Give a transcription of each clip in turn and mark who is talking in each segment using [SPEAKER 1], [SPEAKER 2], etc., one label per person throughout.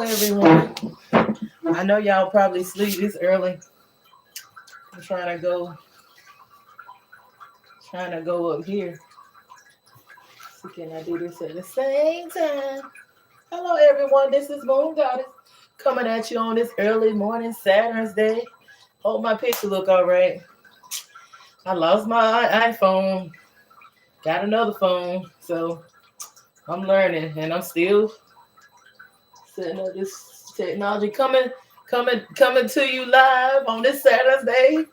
[SPEAKER 1] Everyone, I know y'all probably sleep this early. I'm trying to go up here. So can I do this at the same time? Hello, everyone. This is Moon Goddess coming at you on this early morning Saturn's Day. Hope my picture look all right. I lost my iPhone, got another phone, so I'm learning, and I'm still setting up this technology. Coming to you live on this Saturn's Day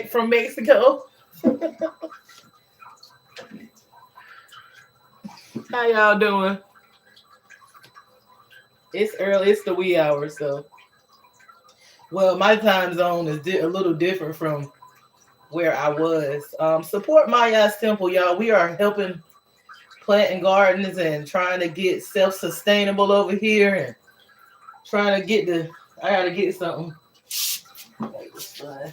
[SPEAKER 1] from Mexico. How y'all doing? It's early. It's the wee hours, so well, my time zone is a little different from where I was. Support Maya's Temple, y'all. We are helping planting gardens and trying to get self-sustainable over here and trying to get the. I gotta get something. Here,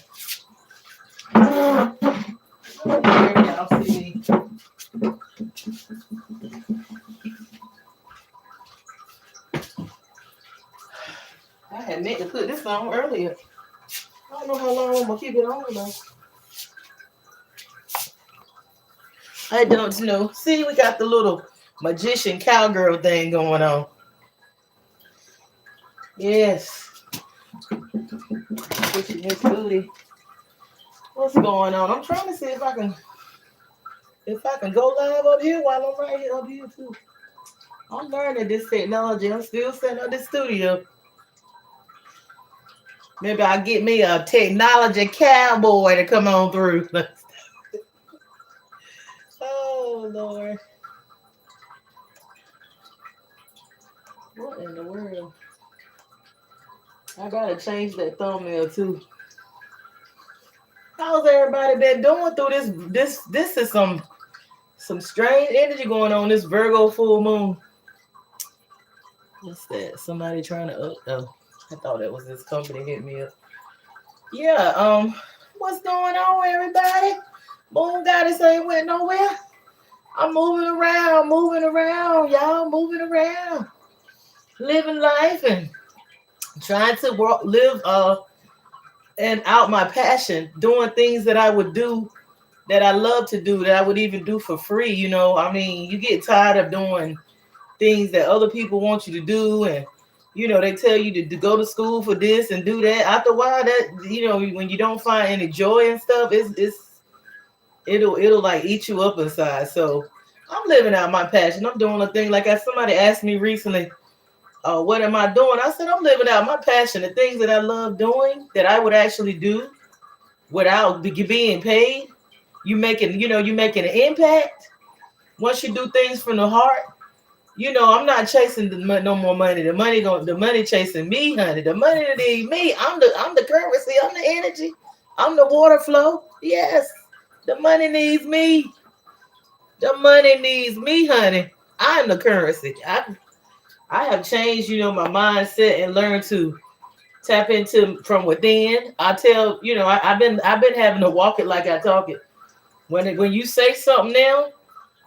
[SPEAKER 1] y'all see me. I had meant to put this on earlier. I don't know how long I'm gonna keep it on though. I don't know. See, we got the little magician cowgirl thing going on. Yes. Pushing his booty. What's going on? I'm trying to see if I can go live up here while I'm right here up here too. I'm learning this technology. I'm still setting up the studio. Maybe I'll get me a technology cowboy to come on through. Oh Lord. What in the world? I gotta change that thumbnail too. How's everybody been doing through this? This is some strange energy going on. This Virgo full moon. What's that? Somebody trying to oh, I thought that was this company hit me up. Yeah, what's going on, everybody? Moon Goddess ain't went nowhere. I'm moving around, y'all, moving around, living life and trying to live and out my passion, doing things that I would do that I love to do, that I would even do for free. You know, I mean, you get tired of doing things that other people want you to do, and they tell you to go to school for this and do that. After a while, that when you don't find any joy and stuff, it'll like eat you up inside. So I'm living out my passion. I'm doing a thing like somebody asked me recently, what am I doing? I said I'm living out my passion, the things that I love doing that I would actually do without being paid. You making an impact once you do things from the heart. I'm not chasing no more money. The money chasing me, honey. The money needs me. I'm the currency. I'm the energy. I'm the water flow. Yes, the money needs me. The money needs me, honey. I'm the currency. I have changed, my mindset and learned to tap into from within. I tell, I've been having to walk it like I talk it. When you say something now,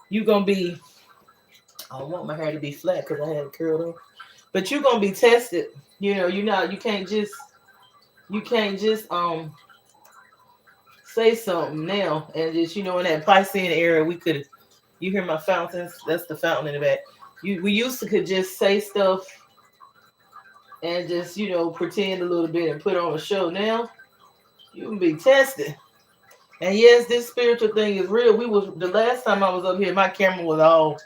[SPEAKER 1] you're gonna be. I don't want my hair to be flat because I had it curled up. But you're gonna be tested. You can't just say something now and just in that Piscean era we could. You hear my fountains? That's the fountain in the back. We used to could just say stuff and just pretend a little bit and put on a show. Now you can be tested. And yes, this spiritual thing is real. The last time I was up here, my camera was all.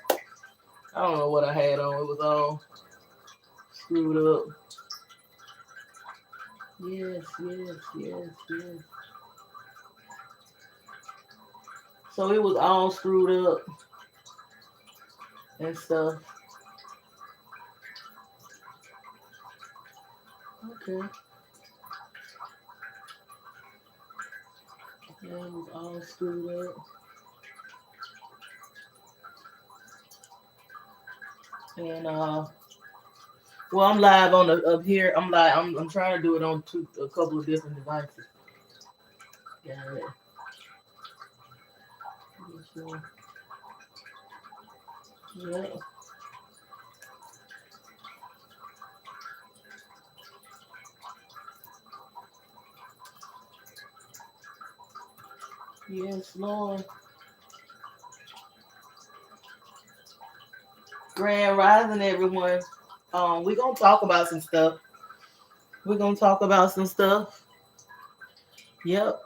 [SPEAKER 1] I don't know what I had on. It was all screwed up. Yes, yes, yes, yes. So it was all screwed up and stuff. Okay. Yeah, it was all screwed up. And well, I'm live on the up here. I'm live. I'm trying to do it on a couple of different devices. Yeah. Yeah. Yes, Lord. Grand Rising, everyone. We're gonna talk about some stuff. We're gonna talk about some stuff. Yep.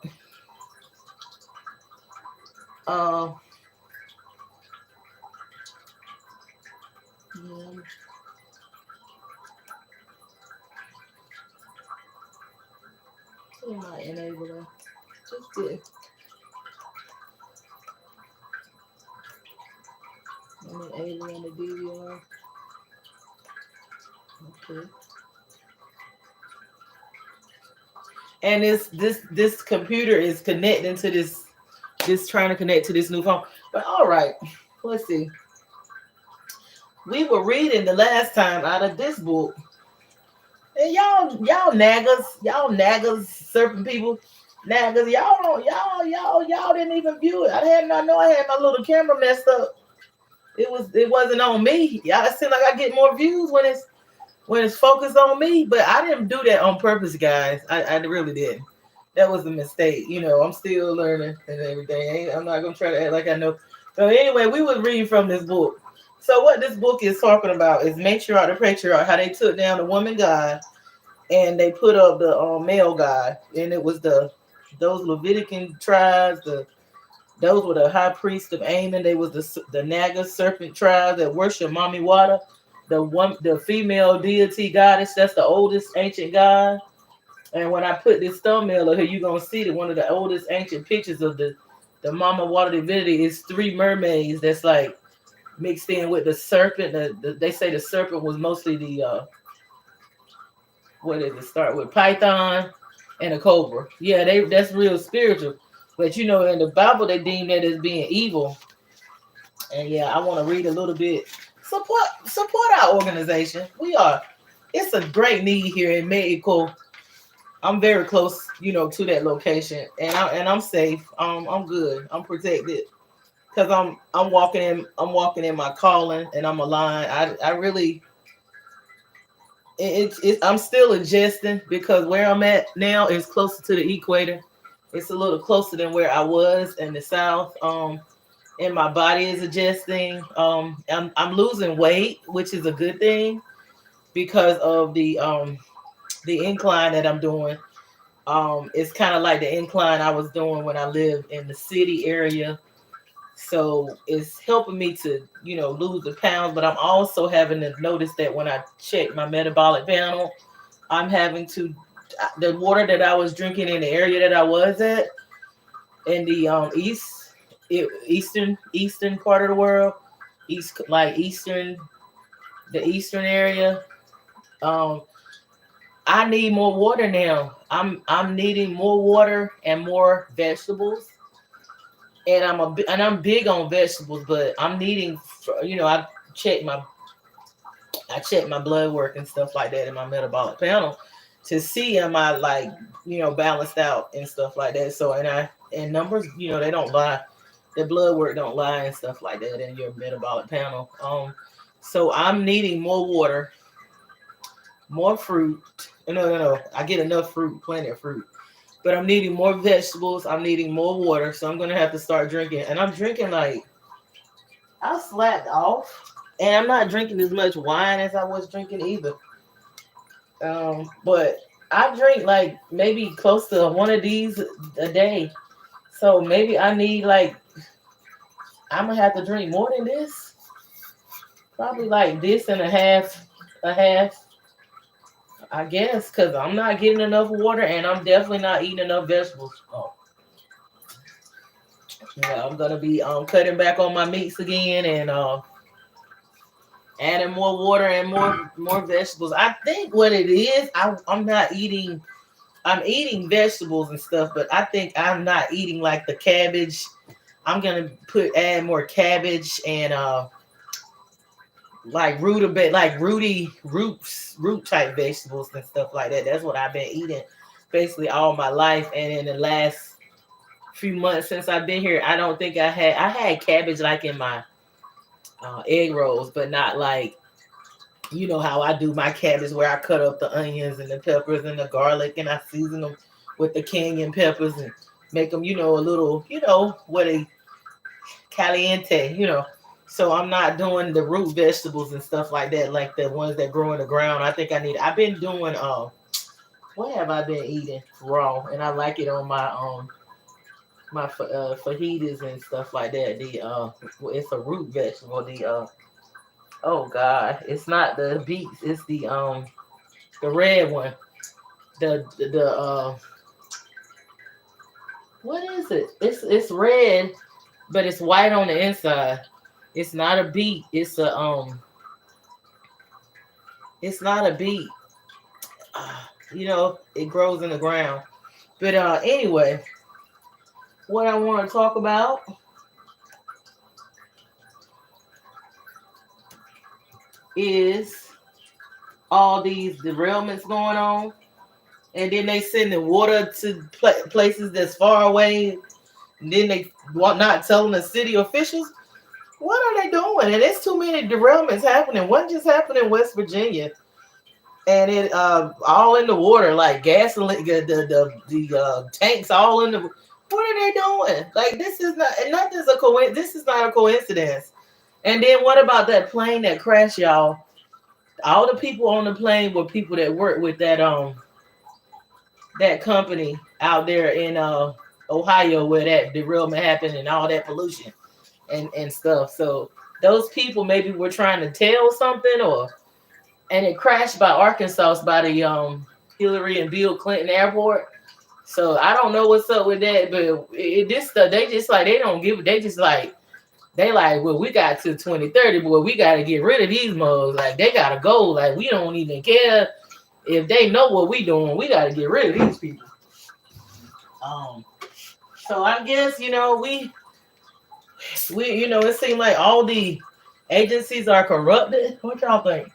[SPEAKER 1] Uh, yeah, my enabler. Just did. Enabler on the DVR. Okay. And this computer is connecting to this trying to connect to this new phone. But all right, let's see. We were reading the last time out of this book. And y'all naggers, serpent people, naggers, y'all didn't even view it. I know I had my little camera messed up. It wasn't on me. Y'all, it seems like I get more views when it's focused on me, but I didn't do that on purpose, guys. I really didn't. That was a mistake. I'm still learning and everything. I'm not gonna try to act like I know. So anyway, we were reading from this book. So what this book is talking about is matriarch and patriarch, how they took down the woman god and they put up the male god, and it was those Levitican tribes. Those were the high priest of Ammon. They was the Naga serpent tribe that worship Mami Wata, the female deity goddess. That's the oldest ancient god. And when I put this thumbnail here, you're gonna see that one of the oldest ancient pictures of the Mama Water divinity is three mermaids that's like mixed in with the serpent. They say the serpent was mostly the what did it start with? Python and a cobra. Yeah, that's real spiritual. But in the Bible they deem that as being evil. And yeah, I want to read a little bit. Support our organization. It's a great need here in Mexico. I'm very close, to that location, and I'm safe. I'm good. I'm protected because I'm walking in my calling, and I'm aligned. I really, I'm still adjusting because where I'm at now is closer to the equator. It's a little closer than where I was in the south. And my body is adjusting. I'm losing weight, which is a good thing because of the incline that I'm doing. It's kind of like the incline I was doing when I lived in the city area. So it's helping me to, lose the pounds, but I'm also having to notice that when I check my metabolic panel, I'm having to, the water that I was drinking in the area that I was at in the eastern part of the world, the eastern area. I need more water now. I'm needing more water and more vegetables. And I'm big on vegetables, but I'm needing, I check my blood work and stuff like that in my metabolic panel to see am I like, balanced out and stuff like that. So and numbers, they don't lie. The blood work don't lie and stuff like that in your metabolic panel. So I'm needing more water, more fruit. No. I get enough fruit, plenty of fruit. But I'm needing more vegetables. I'm needing more water. So I'm going to have to start drinking. And I'm drinking I slacked off. And I'm not drinking as much wine as I was drinking either. But I drink maybe close to one of these a day. So maybe I need I'm going to have to drink more than this. Probably this and a half. I guess, because I'm not getting enough water and I'm definitely not eating enough vegetables. Oh. Yeah, I'm going to be cutting back on my meats again and adding more water and more vegetables. I think what it is, I'm not eating, I'm eating vegetables and stuff, but I think I'm not eating like the cabbage. I'm going to add more cabbage and root type vegetables and stuff like that. That's what I've been eating basically all my life. And in the last few months since I've been here, I don't think I had cabbage in my egg rolls, but not how I do my cabbage where I cut up the onions and the peppers and the garlic and I season them with the cayenne peppers and make them, a little, what a caliente, So I'm not doing the root vegetables and stuff like that, like the ones that grow in the ground. I think I need. I've been doing what have I been eating raw, and I like it on my fajitas and stuff like that. It's a root vegetable. Oh God, it's not the beets. It's the red one. The what is it? It's red, but it's white on the inside. It's not a beet. It's not a beet. It grows in the ground. But anyway, what I want to talk about is all these derailments going on, and then they sending water to places that's far away. And then they not telling the city officials. What are they doing? And there's too many derailments happening. One just happened in West Virginia, and it all in the water, like gasoline, the tanks all in the. What are they doing? Like this is not nothing's a coincidence. This is not a coincidence. And then what about that plane that crashed, y'all? All the people on the plane were people that work with that company out there in Ohio where that derailment happened and all that pollution and stuff. So those people maybe were trying to tell something, and it crashed by Arkansas by the Hillary and Bill Clinton Airport. So I don't know what's up with that, but this stuff they just like they don't give. They just like. They like, well, we got to 2030, but we got to get rid of these mugs. Like, they got to go. Like, we don't even care if they know what we doing. We got to get rid of these people. So I guess, we it seems like all the agencies are corrupted. What y'all think?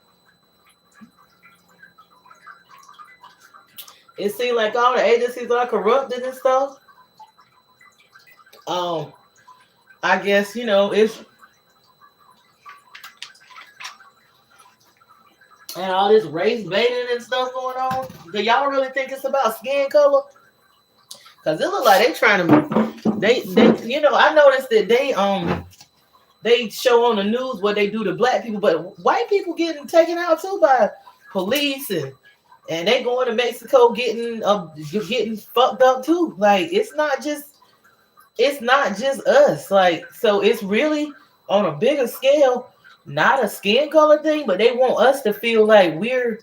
[SPEAKER 1] It seems like all the agencies are corrupted and stuff. I guess, if and all this race baiting and stuff going on, do y'all really think it's about skin color? Because it look like they trying to, they I noticed that they show on the news what they do to black people, but white people getting taken out too by police and they going to Mexico getting fucked up too. Like it's not just us. Like, so it's really on a bigger scale, not a skin color thing, but they want us to feel like we're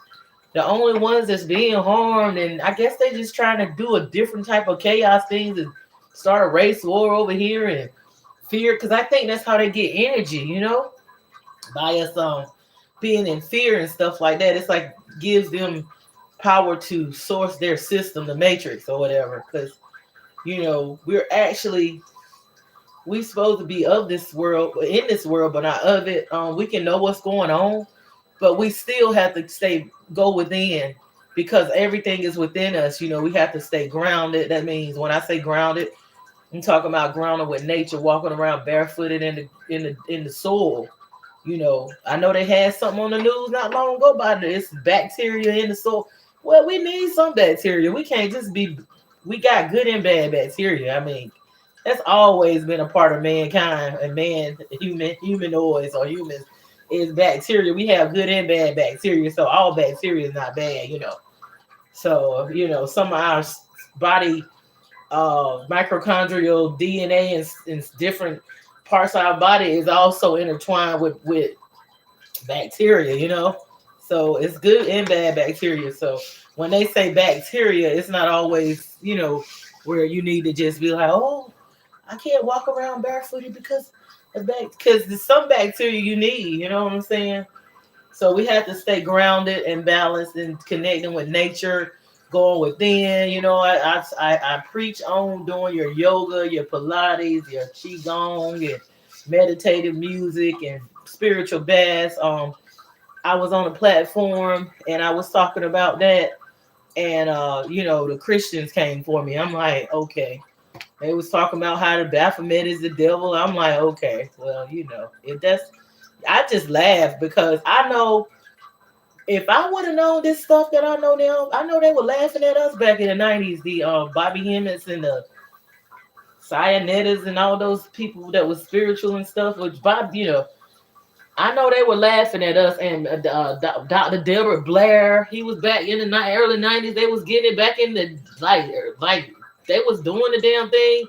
[SPEAKER 1] the only ones that's being harmed. And I guess they just trying to do a different type of chaos things and start a race war over here and fear. Cause I think that's how they get energy, by us being in fear and stuff like that. It's like gives them power to source their system, the matrix or whatever. Cause we supposed to be of this world, in this world, but not of it. We can know what's going on, but we still have to go within because everything is within us. We have to stay grounded. That means when I say grounded, I'm talking about grounded with nature, walking around barefooted in the soil. I know they had something on the news not long ago about this bacteria in the soil. Well, we need some bacteria. We can't just be. We got good and bad bacteria. I mean, that's always been a part of mankind and humanoids or humans is bacteria. We have good and bad bacteria. So all bacteria is not bad, So, some of our body mitochondrial DNA and different parts of our body is also intertwined with bacteria, So it's good and bad bacteria. So when they say bacteria, it's not always, where you need to just be like, oh, I can't walk around barefooted because there's some bacteria you need, you know what I'm saying? So we have to stay grounded and balanced and connecting with nature, going within. I preach on doing your yoga, your Pilates, your Qigong, and meditative music and spiritual baths. I was on a platform and I was talking about that. And, the Christians came for me. I'm like, okay. They was talking about how the Baphomet is the devil. I'm like, okay, well, I just laughed because I know if I would have known this stuff that I know now, I know they were laughing at us back in the 90s, the Bobby Hemmings and Cyanettas and all those people that was spiritual and stuff, which Bob, I know they were laughing at us. And Dr. Delbert Blair, he was back in the early 90s. They was getting it back in the like they was doing the damn thing.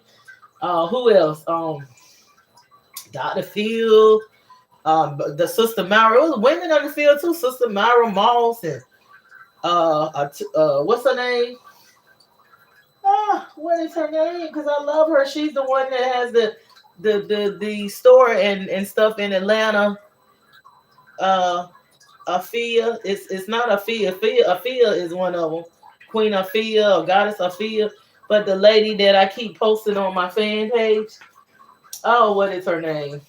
[SPEAKER 1] Who else? Dr. Phil, the Sister Myra. It was women on the field too. Sister Myra Moss and what's her name? What is her name? Because I love her. She's the one that has the store and stuff in Atlanta. Afia. It's not Afia. Afia is one of them. Queen Afia or Goddess Afia. But the lady that I keep posting on my fan page. Oh, what is her name?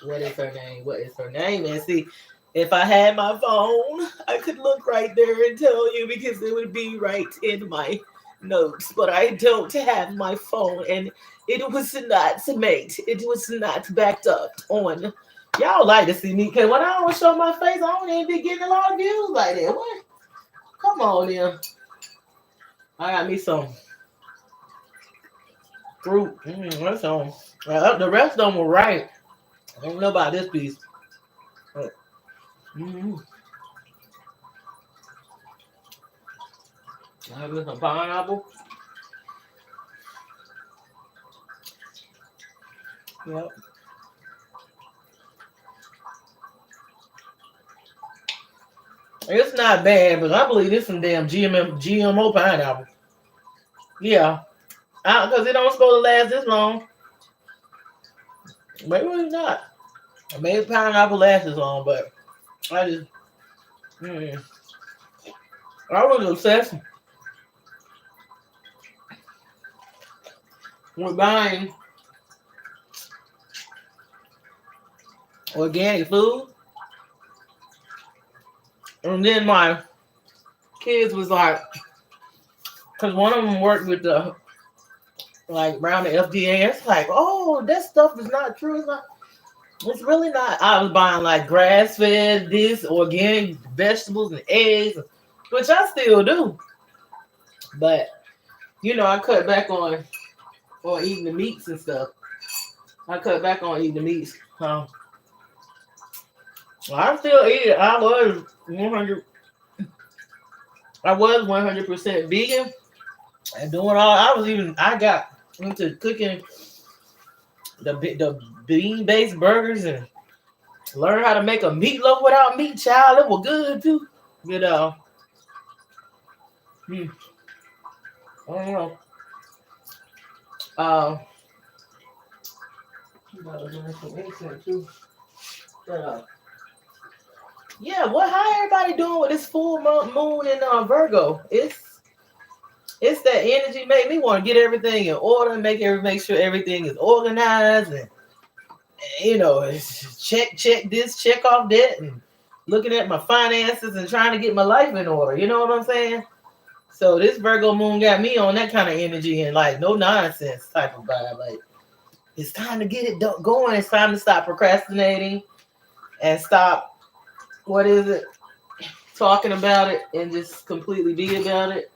[SPEAKER 1] What is her name? What is her name? And see, if I had my phone, I could look right there and tell you because it would be right in my notes. But I don't have my phone, and it was not, mate. It was not backed up on. Y'all like to see me because when I don't show my face, I don't even be getting a lot of views like that. What? Come on, then. I got me some fruit. That's on. The rest of them were right. I don't know about this piece. I have some pineapple. Yep. It's not bad, but I believe it's some damn GMO pineapple. Yeah. Because it don't supposed to last this long. Maybe it's not. Maybe pineapple lasts this long, but I just I was obsessed with buying organic food. And then my kids was like, because one of them worked with the, like, around the FDA. It's like, oh, that stuff is not true. It's really not. I was buying, like, grass-fed, this, organic vegetables and eggs, which I still do. But, I cut back on eating the meats and stuff. I cut back on eating the meats. I still eat it. I was 100% vegan and doing all. I got into cooking the bean-based burgers and learned how to make a meatloaf without meat, child. It was good too. I don't know. Yeah, how everybody doing with this full moon in Virgo? It's that energy made me want to get everything in order, make sure everything is organized, and check this, check off that, and looking at my finances and trying to get my life in order. You know what I'm saying? So this Virgo moon got me on that kind of energy and like no nonsense type of vibe. Like it's time to get it going. It's time to stop procrastinating and stop. What is it? Talking about it and just completely be about it.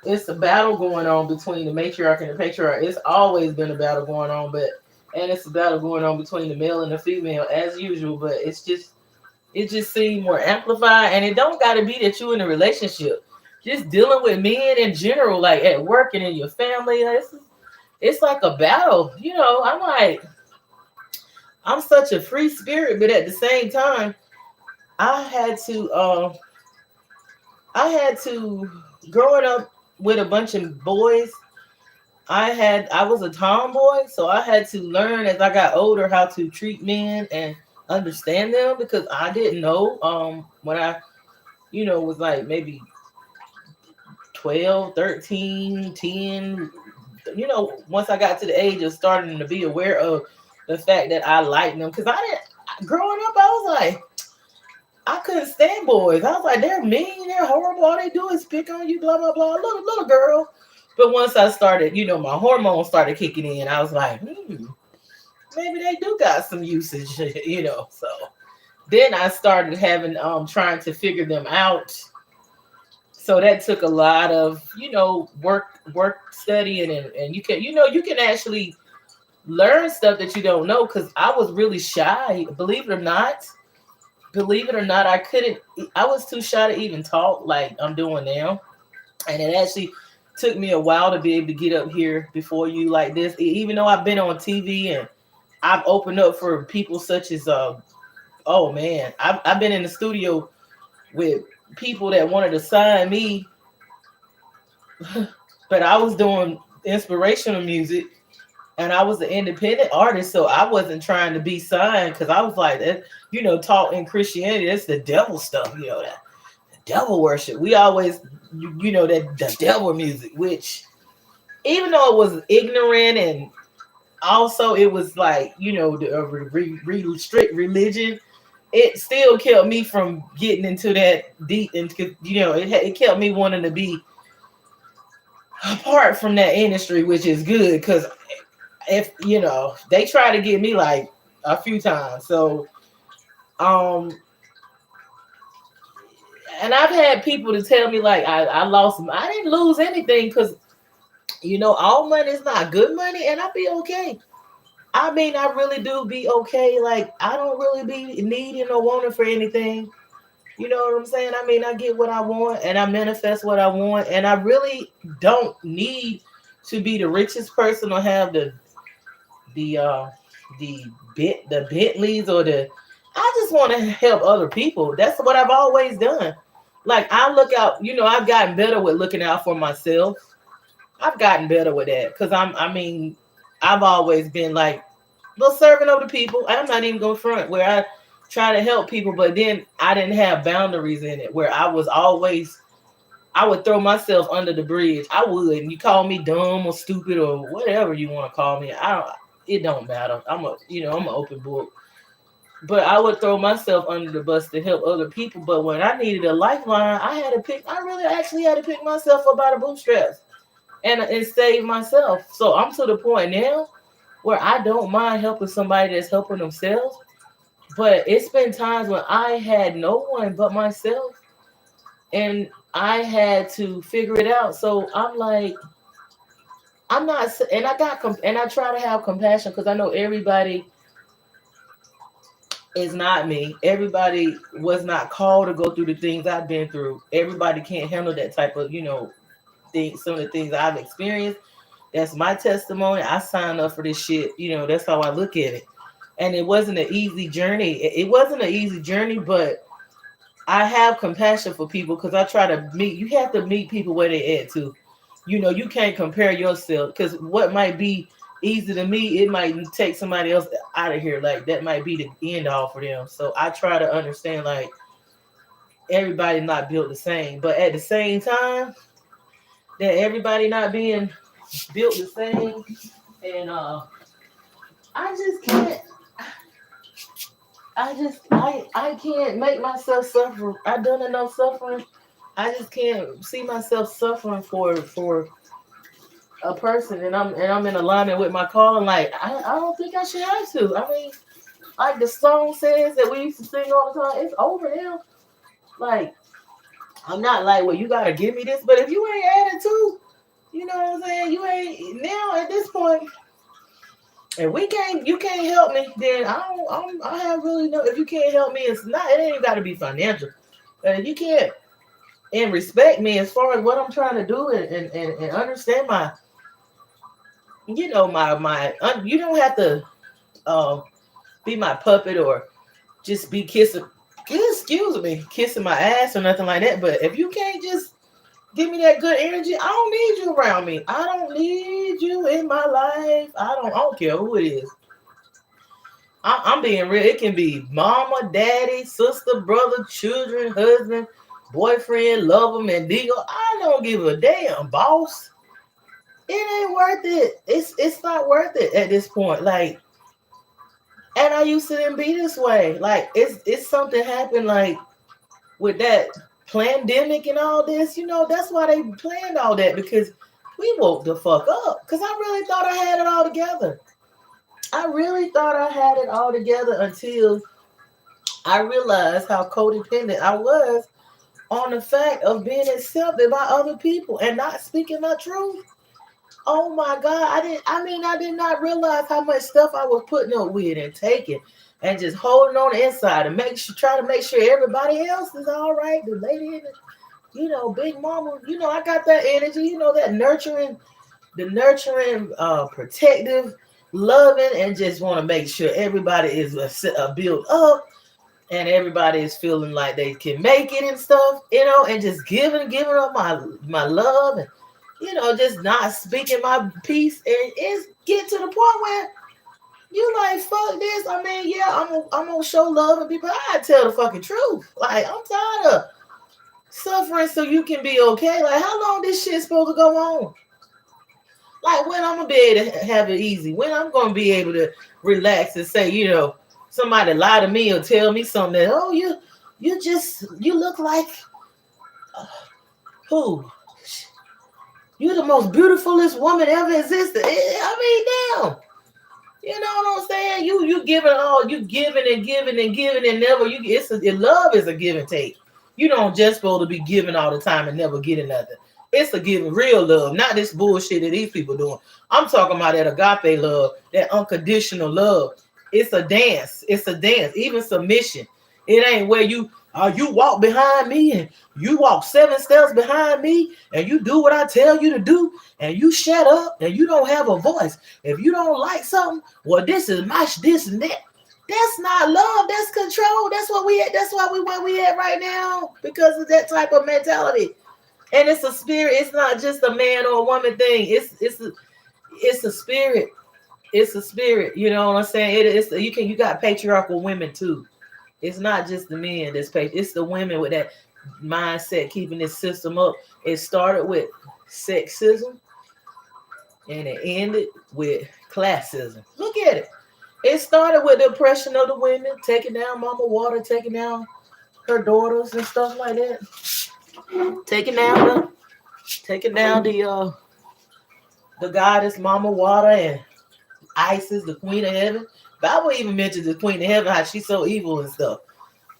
[SPEAKER 1] It's a battle going on between the matriarch and the patriarch. It's always been a battle going on, and it's a battle going on between the male and the female as usual. But it just seems more amplified, and it don't got to be that you in a relationship. Just dealing with men in general, like at work and in your family, it's like a battle. I'm such a free spirit, but at the same time, I had to growing up with a bunch of boys. I was a tomboy, so I had to learn as I got older how to treat men and understand them because I didn't know when I was like maybe 12, 13, 10, once I got to the age of starting to be aware of the fact that I liked them because growing up I was like I couldn't stand boys. I was like, they're mean, they're horrible. All they do is pick on you, blah, blah, blah. Little girl. But once I started, my hormones started kicking in. I was like, maybe they do got some usage, So then I started having, trying to figure them out. So that took a lot of, work studying, and you can actually learn stuff that you don't know, because I was really shy, believe it or not, I was too shy to even talk like I'm doing now. And it actually took me a while to be able to get up here before you like this, even though I've been on TV and I've opened up for people such as oh man, I've been in the studio with people that wanted to sign me, but I was doing inspirational music and I was an independent artist, so I wasn't trying to be signed because I was like that, taught in Christianity, that's the devil stuff, that devil worship. We always, that the devil music, which even though it was ignorant and also it was like, the strict religion, it still kept me from getting into that deep, and it kept me wanting to be apart from that industry, which is good because if they try to get me like a few times. So and I've had people to tell me like I lost, I didn't lose anything because all money is not good money, and I'll be okay. I mean, I really do be okay. Like, I don't really be needing or wanting for anything. You know what I'm saying? I mean, I get what I want and I manifest what I want, and I really don't need to be the richest person or have the uh the Bentleys or the. I just want to help other people. That's what I've always done. Like, I look out. I've gotten better with looking out for myself. I've gotten better with that because I mean, I've always been like the servant of the people. I'm not even going front where I try to help people, but then I didn't have boundaries in it where I would throw myself under the bridge. I would. And you call me dumb or stupid or whatever you want to call me. It don't matter. I'm an open book. But I would throw myself under the bus to help other people. But when I needed a lifeline, I really actually had to pick myself up by the bootstraps and save myself. So I'm to the point now where I don't mind helping somebody that's helping themselves. But it's been times when I had no one but myself and I had to figure it out. So I'm like, I'm not, and and I try to have compassion because I know everybody is not me. Everybody was not called to go through the things I've been through. Everybody can't handle that type of, things, some of the things I've experienced. That's my testimony. I signed up for this shit. That's how I look at it. And it wasn't an easy journey. It wasn't an easy journey, but I have compassion for people because I try to meet. You have to meet people where they at too. You can't compare yourself because what might be easy to me, it might take somebody else out of here. Like, that might be the end all for them. So I try to understand like everybody not built the same, but at the same time, that everybody not being built the same, and I just can't. I can't make myself suffer. I've done enough suffering. I just can't see myself suffering for a person, and I'm in alignment with my calling. Like, I don't think I should have to. I mean, like the song says that we used to sing all the time, it's over now. Like, I'm not like, well, you gotta give me this, but if you ain't added to, you know what I'm saying? You ain't now at this point. And you can't help me, then I have really no. If you can't help me, it ain't got to be financial. If you can't and respect me as far as what I'm trying to do and understand my, you don't have to be my puppet or just be kissing my ass or nothing like that. But if you can't just give me that good energy, I don't need you around me. I don't need you in my life. I don't care who it is. I'm being real. It can be mama, daddy, sister, brother, children, husband, boyfriend, lover, mendigo. I don't give a damn, boss. It ain't worth it. It's not worth it at this point. Like, and I used to then be this way. Like, it's something happened like with that pandemic and all this. That's why they planned all that, because we woke the fuck up. Because I really thought I had it all together. I really thought I had it all together until I realized how codependent I was on the fact of being accepted by other people and not speaking my truth. Oh my God. I did not realize how much stuff I was putting up with and taking and just holding on the inside and try to make sure everybody else is all right. The lady in the, big mama, I got that energy, that nurturing, protective, loving, and just want to make sure everybody is built up and everybody is feeling like they can make it and stuff, and just giving up my love and, just not speaking my piece. And it's get to the point where you like, fuck this. I mean, yeah, I'm gonna show love and people. I tell the fucking truth. Like, I'm tired of suffering so you can be okay. Like, how long this shit supposed to go on? Like, when I'm gonna be able to have it easy? When I'm gonna be able to relax and say, somebody lie to me or tell me something that, oh, you look like who? You're the most beautifulest woman ever existed. I mean, damn. You know what I'm saying? You giving all, you giving and giving and giving and never, love is a give and take. You don't just supposed to be giving all the time and never getting nothing. It's a giving real love, not this bullshit that these people doing. I'm talking about that agape love, that unconditional love. It's a dance. It's a dance. Even submission. It ain't where you walk behind me and you walk 7 steps behind me and you do what I tell you to do and you shut up and you don't have a voice. If you don't like something, well, this is this and that. That's not love. That's control. That's what we at. That's why where we at right now, because of that type of mentality. And it's a spirit. It's not just a man or a woman thing. It's a spirit. It's a spirit. You know what I'm saying? You got patriarchal women too. It's not just the men that's patient. It's the women with that mindset keeping this system up. It started with sexism and it ended with classism. Look at it. It started with the oppression of the women, taking down Mama Water, taking down her daughters and stuff like that. Taking down the goddess Mama Water and Isis, the Queen of Heaven. Bible even mentions the Queen of Heaven, how she's so evil and stuff.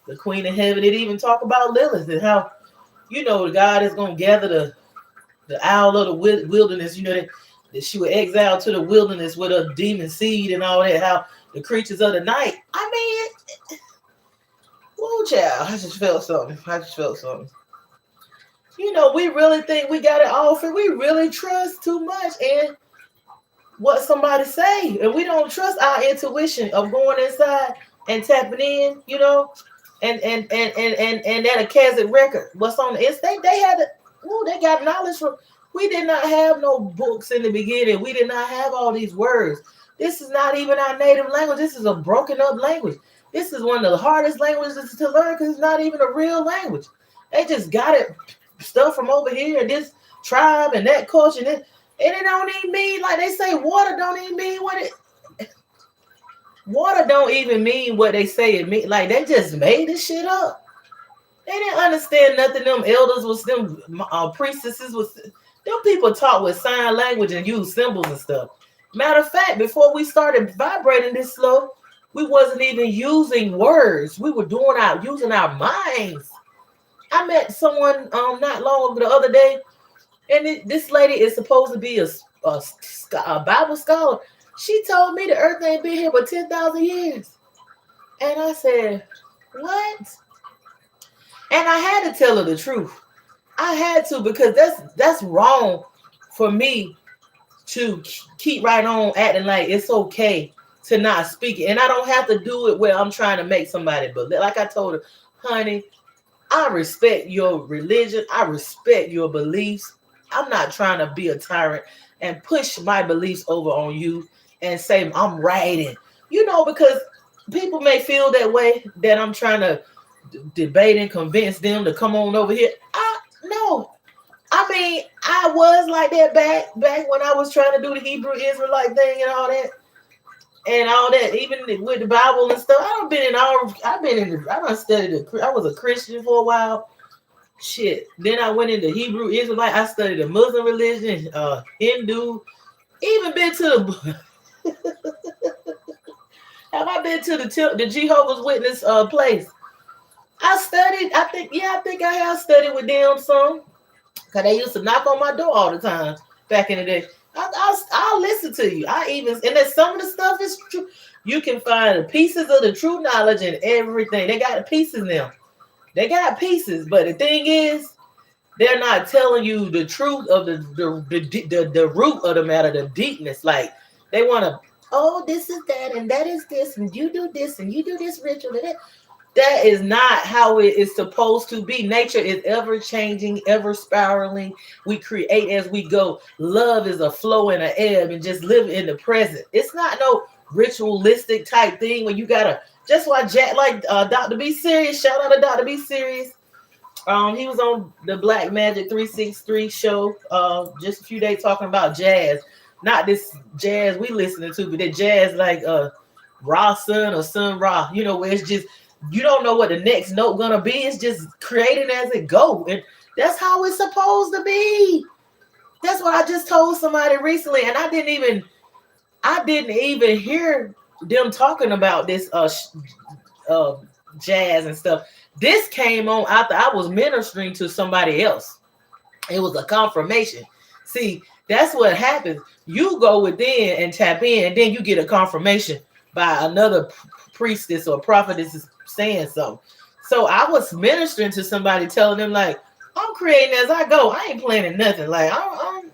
[SPEAKER 1] The Queen of Heaven. It even talk about Lilith and how, God is going to gather the owl of the wilderness, that she was exiled to the wilderness with a demon seed and all that, how the creatures of the night. I mean, whoa, child. I just felt something. We really think we got it all for. We really trust too much in what somebody say, and we don't trust our intuition of going inside and tapping in, and that Akashic record. What's on the instinct? They got knowledge from. We did not have no books in the beginning. We did not have all these words. This is not even our native language. This is a broken up language. This is one of the hardest languages to learn because it's not even a real language. They just got it stuff from over here and this tribe and that culture and it don't even mean, like they say, water don't even mean water don't even mean what they say it mean. Like, they just made this shit up. They didn't understand nothing. Them elders was them priestesses was them people taught with sign language and use symbols and stuff. Matter of fact, before we started vibrating this slow, we wasn't even using words. We were using our minds. I met someone not long ago the other day, and this lady is supposed to be a Bible scholar. She told me the earth ain't been here for 10,000 years. And I said, what? And I had to tell her the truth. I had to, because that's wrong for me to keep right on acting like it's okay to not speak it. And I don't have to do it where I'm trying to make somebody believe. Like I told her, honey, I respect your religion. I respect your beliefs. I'm not trying to be a tyrant and push my beliefs over on you and say I'm right. And, because people may feel that way, that I'm trying to debate and convince them to come on over here. No. I mean, I was like that back when I was trying to do the Hebrew Israelite thing and all that. And all that, even with the Bible and stuff. I done studied I was a Christian for a while. Shit. Then I went into Hebrew Israelite. I studied the Muslim religion, Hindu. Even been to have I been to the Jehovah's Witness place? I studied. I think I have studied with them some. Cause they used to knock on my door all the time back in the day. I'll listen to you. And then some of the stuff is true. You can find the pieces of the true knowledge and everything. They got the pieces now. They got pieces, but the thing is, they're not telling you the truth of the root of the matter, the deepness. Like they want to, oh, this is that, and that is this, and you do this, and you do this ritual, and that is not how it is supposed to be. Nature is ever changing, ever spiraling. We create as we go. Love is a flow and an ebb, and just live in the present. It's not no ritualistic type thing where you gotta just watch Dr. B Serious. Shout out to Dr. B Serious. He was on the Black Magic 363 show just a few days talking about jazz. Not this jazz we listening to, but the jazz like Ra Sun or Sun Ra, where it's just you don't know what the next note gonna be. It's just creating as it go. And that's how it's supposed to be. That's what I just told somebody recently, and I didn't even hear them talking about this jazz and stuff. This came on after I was ministering to somebody else. It was a confirmation. See, that's what happens. You go within and tap in, and then you get a confirmation by another priestess or prophetess is saying something. So I was ministering to somebody, telling them like, I'm creating as I go. I ain't planning nothing. Like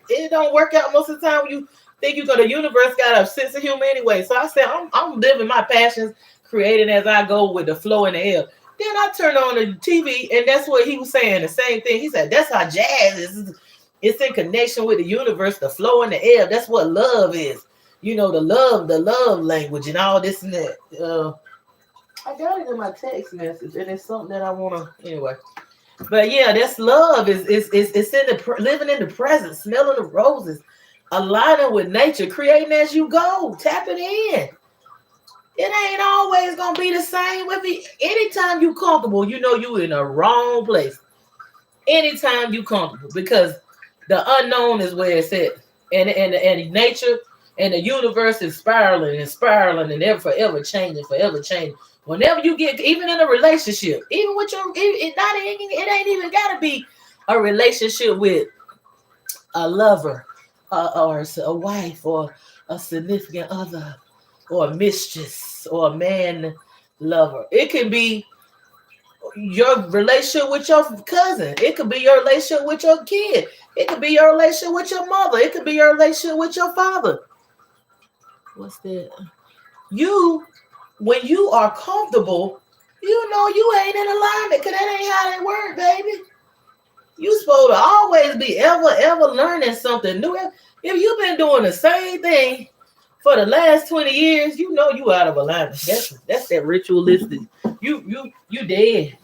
[SPEAKER 1] it don't work out most of the time when you think you're gonna. The universe got a sense of humor anyway. So I said I'm living my passions, creating as I go with the flow and the air. Then I turned on the TV, and that's what he was saying. The same thing. He said that's how jazz is. It's in connection with the universe, the flow and the air. That's what love is. The love language and all this and that. I got it in my text message, and it's something that I want to anyway. But yeah, that's love. It's in living in the present, smelling the roses, aligning with nature, creating as you go, tapping in. It ain't always gonna be the same with me. Anytime you comfortable, you in the wrong place. Anytime you comfortable, because the unknown is where it's at, and nature and the universe is spiraling and forever changing. Whenever you get, even in a relationship, even with it ain't even gotta be a relationship with a lover or a wife or a significant other or a mistress or a man lover. It can be your relationship with your cousin. It could be your relationship with your kid. It could be your relationship with your mother. It could be your relationship with your father. What's that? When you are comfortable, you ain't in alignment, because that ain't how they work, baby. You supposed to always be ever learning something new. If you've been doing the same thing for the last 20 years, you out of alignment. That's that ritualistic. You dead.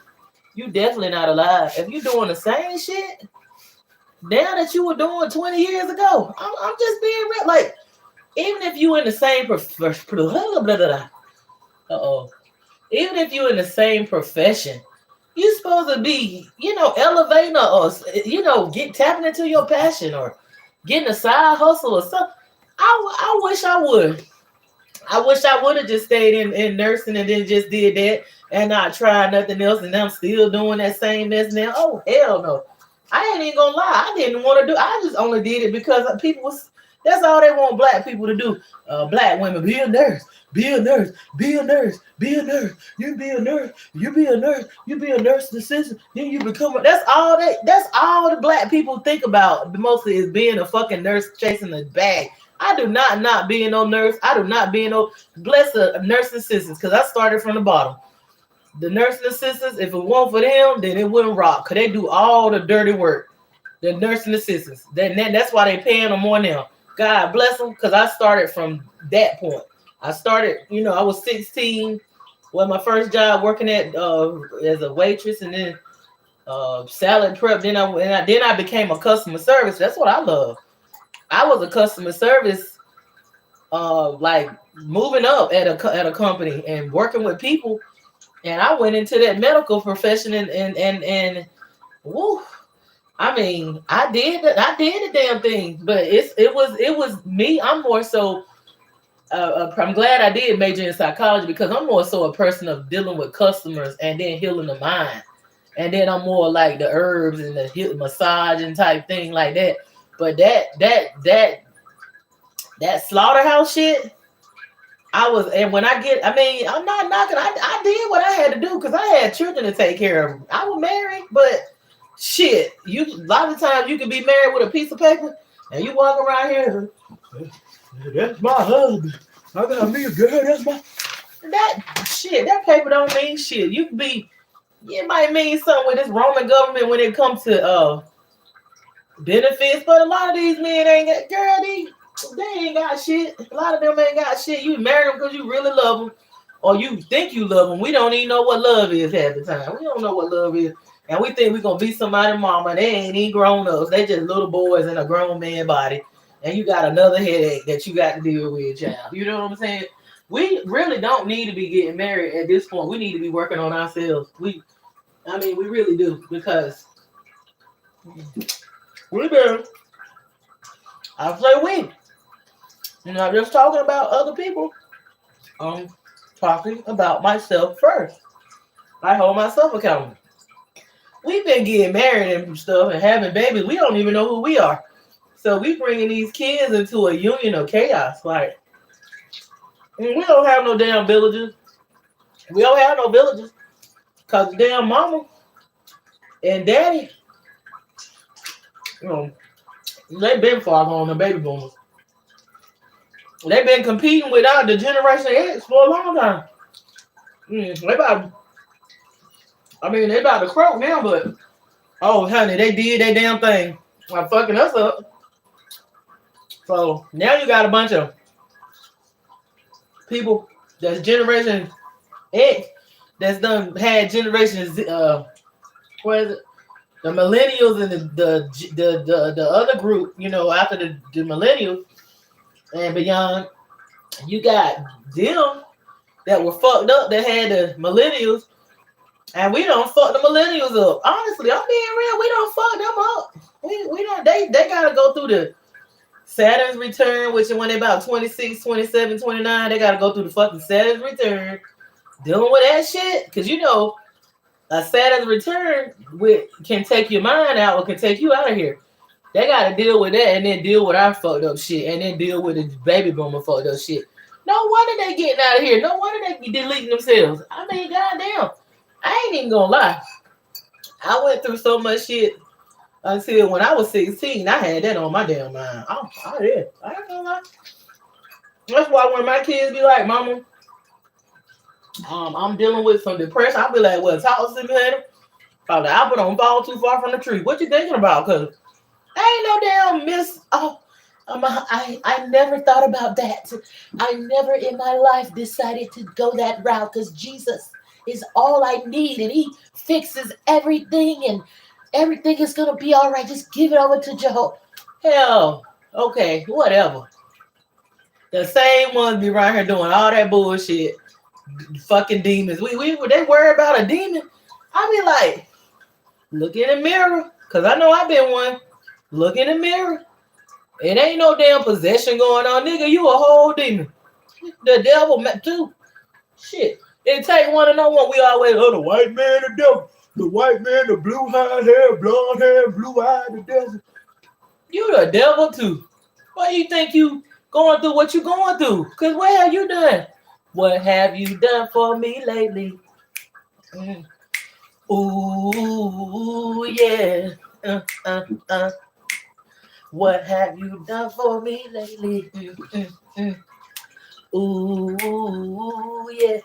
[SPEAKER 1] You definitely not alive. If you doing the same shit now that you were doing 20 years ago, I'm just being real. Like, even if you in the same even if you're in the same profession, you're supposed to be, elevating or tapping into your passion or getting a side hustle or something. I wish I would. I wish I would have just stayed in nursing and then just did that and not tried nothing else, and I'm still doing that same mess now. Oh, hell no. I ain't even gonna lie. I didn't want to do. I just only did it because that's all they want black people to do. Black women, be a nurse, be a nurse, be a nurse, be a nurse. You be a nurse, you be a nurse, you be a nurse assistant, then you become that's all the black people think about mostly is being a fucking nurse chasing the bag. I do not being no nurse. I do not being no bless the nursing assistants, because I started from the bottom. The nursing assistants, if it weren't for them, then it wouldn't rock, because they do all the dirty work. The nursing assistants. That's why they paying them more now. God bless them, because I started from that point. I started, I was 16. Well, my first job working at as a waitress, and then salad prep. Then I became a customer service. That's what I love. I was a customer service, like moving up at a company and working with people, and I went into that medical profession and woo. I mean, I did the damn thing, but it was me. I'm more so I'm glad I did major in psychology because I'm more so a person of dealing with customers and then healing the mind. And then I'm more like the herbs and the massaging type thing like that. But that slaughterhouse shit, and when I mean, I'm not knocking. I did what I had to do because I had children to take care of. I was married, but shit, a lot of times you can be married with a piece of paper and you walk around here. That's my husband. I got me a girl. That's my that shit. That paper don't mean shit. It might mean something with this Roman government when it comes to benefits, but a lot of these men ain't got they ain't got shit. A lot of them ain't got shit. You marry them because you really love them, or you think you love them. We don't even know what love is half the time. We don't know what love is, and we think we're gonna be somebody's mama. They ain't even grown ups. They just little boys in a grown man body, and you got another headache that you got to deal with, child. You know what I'm saying? We really don't need to be getting married at this point. We need to be working on ourselves. We really do because we do. I say we. I'm not just talking about other people. I'm talking about myself first. I hold myself accountable. We've been getting married and stuff and having babies. We don't even know who we are. So we bringing these kids into a union of chaos. Like, we don't have no damn villages. We don't have no villages. Because the damn mama and daddy, they've been far gone, the baby boomers. They've been competing without the Generation X for a long time. They about to croak now, but oh honey, they did their damn thing. Like fucking us up. So now you got a bunch of people that's Generation X that's done had generations what is it? The millennials and the other group, after the millennials and beyond, you got them that were fucked up that had the millennials, and we don't fuck the millennials up. Honestly, I'm being real. We don't fuck them up. We don't. They gotta go through the Saturn's return, which is when they're about 26, 27, 29. They gotta go through the fucking Saturn's return, dealing with that shit, because a Saturn's return can take your mind out or can take you out of here. They got to deal with that and then deal with our fucked up shit and then deal with the baby boomer fucked up shit. No wonder they getting out of here. No wonder they deleting themselves. I mean, goddamn. I ain't even gonna lie. I went through so much shit until when I was 16. I had that on my damn mind. I did. I ain't gonna lie. That's why when my kids be like, Mama, I'm dealing with some depression, I'll be like, well, talk to me later. The apple don't fall too far from the tree. What you thinking about? Because I ain't no damn miss. I never thought about that. I never in my life decided to go that route because Jesus is all I need and he fixes everything and everything is going to be all right. Just give it over to Jehovah. Hell, okay, whatever. The same ones be right here doing all that bullshit. Fucking demons. They worry about a demon. I be like, look in the mirror. Because I know I've been one. Look in the mirror. It ain't no damn possession going on, nigga. You a whole demon. The devil too. Shit. It take one to know one. We always, the white man, the devil. The white man, the blue hair, blonde hair, blue eye, the devil. You the devil too. Why you think you going through what you going through? Because what have you done? What have you done for me lately? Ooh, yeah. What have you done for me lately? Ooh, yeah.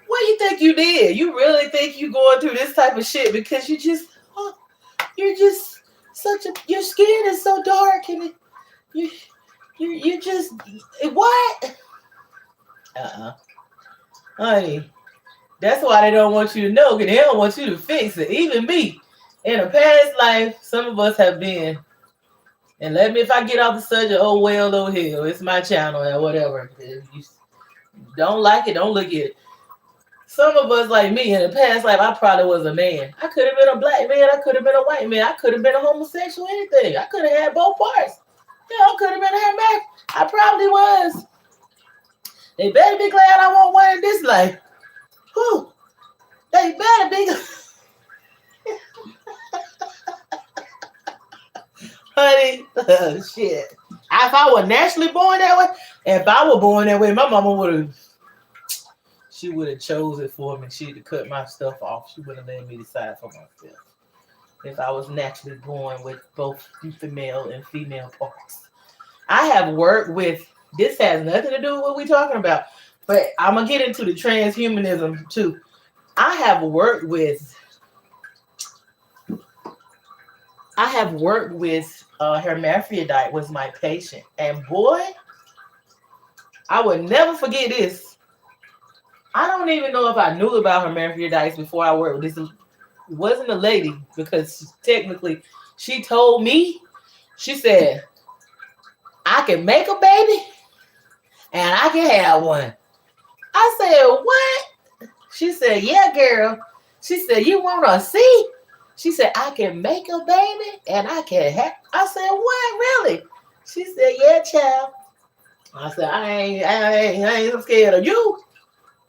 [SPEAKER 1] What you think you did? You really think you going through this type of shit because you're just your skin is so dark and you just what? Honey, that's why they don't want you to know, because they don't want you to fix it. Even me, in a past life, some of us have been, and if I get off the subject, oh well, oh hell, it's my channel or whatever. If you don't like it, don't look at it. Some of us, like me, in the past life, I probably was a man. I could have been a black man, I could have been a white man, I could have been a homosexual, anything. I could have had both parts. I could have been a hermaphrodite. I probably was. They better be glad I won't wear this life. Whew. They better be. Honey, shit. If I were naturally born that way, if I were born that way, my mama she would have chose it for me. She'd have cut my stuff off. She wouldn't let me decide for myself. If I was naturally born with both female and female parts. I have worked with, this has nothing to do with what we're talking about, but I'm going to get into the transhumanism too. I have worked with hermaphrodite was my patient. And boy, I would never forget this. I don't even know if I knew about hermaphrodites before I worked with this. It wasn't a lady, because technically she told me, she said, I can make a baby and I can have one. I said, what? She said, yeah, girl. She said, you want to see? She said, I can make a baby and I can have. I said, what, really? She said, yeah, child. I said, I ain't scared of you.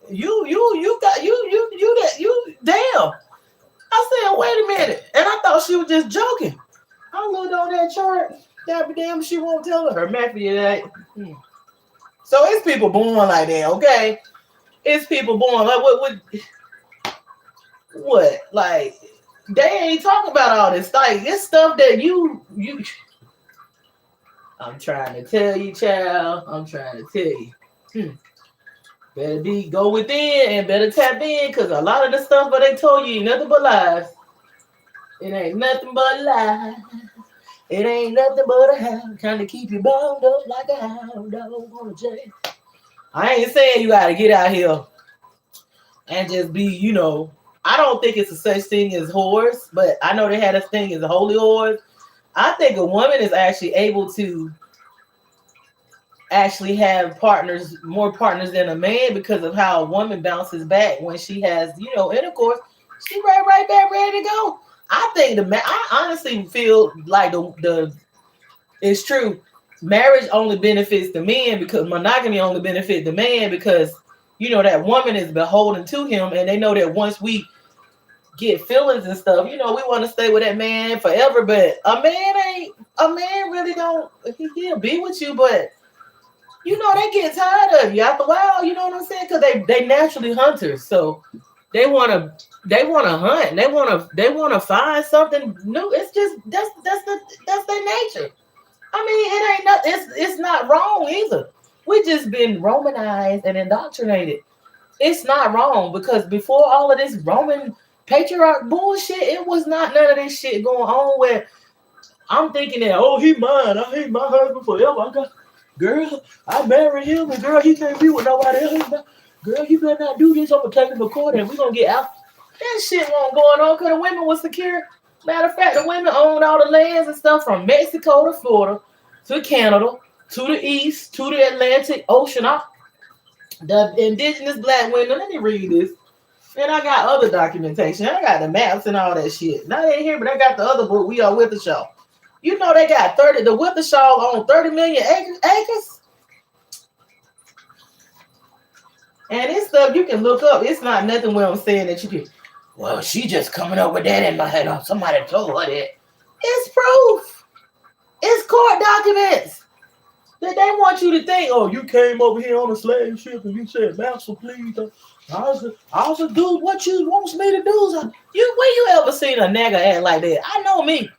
[SPEAKER 1] You damn. I said, wait a minute. And I thought she was just joking. I looked on that chart. That be damn, she won't tell her. Hermaphrodite. So it's people born like that, okay? It's people born like what? Like, they ain't talking about all this. Like, this stuff that you I'm trying to tell you, child. I'm trying to tell you. Better go within and better tap in, because a lot of the stuff that they told you ain't nothing but lies. It ain't nothing but lies. It ain't nothing but a hound trying to keep you bound up like a hound dog on a chain. I ain't saying you gotta get out here and just be, I don't think it's a such thing as whores, but I know they had a thing as holy whores. I think a woman is actually able to actually have more partners than a man, because of how a woman bounces back when she has, intercourse. She right back ready to go. I think I honestly feel like it's true. Marriage only benefits the man, because monogamy only benefits the man, because that woman is beholden to him, and they know that once we get feelings and stuff, we want to stay with that man forever. But a man really don't. He'll be with you, but they get tired of you after a while. You know what I'm saying? Because they naturally hunters, so they want to hunt. They want to find something new. It's just that's their nature. I mean, it's not wrong either. We just been Romanized and indoctrinated. It's not wrong, because before all of this Roman patriarch bullshit, it was not none of this shit going on where I'm thinking that, he mine. I hate my husband forever. Girl, I married him, and girl, he can't be with nobody else. Girl, you better not do this. I'm gonna take him to court and we're gonna get out. That shit wasn't going on because the women was secure. Matter of fact, the women owned all the lands and stuff from Mexico to Florida to Canada to the east to the Atlantic Ocean. The indigenous black women. Let me read this. And I got other documentation. I got the maps and all that shit. Not in here, but I got the other book, We Are Withershaw. They got the Withershaw on 30 million acres. And this stuff you can look up. It's not nothing where I'm saying that you can, well, she just coming up with that in my head. Somebody told her that. It's proof. It's court documents. That they want you to think, you came over here on a slave ship and you said, master, please. I was a dude. What you wants me to do? When you ever seen a nigga act like that? I know me.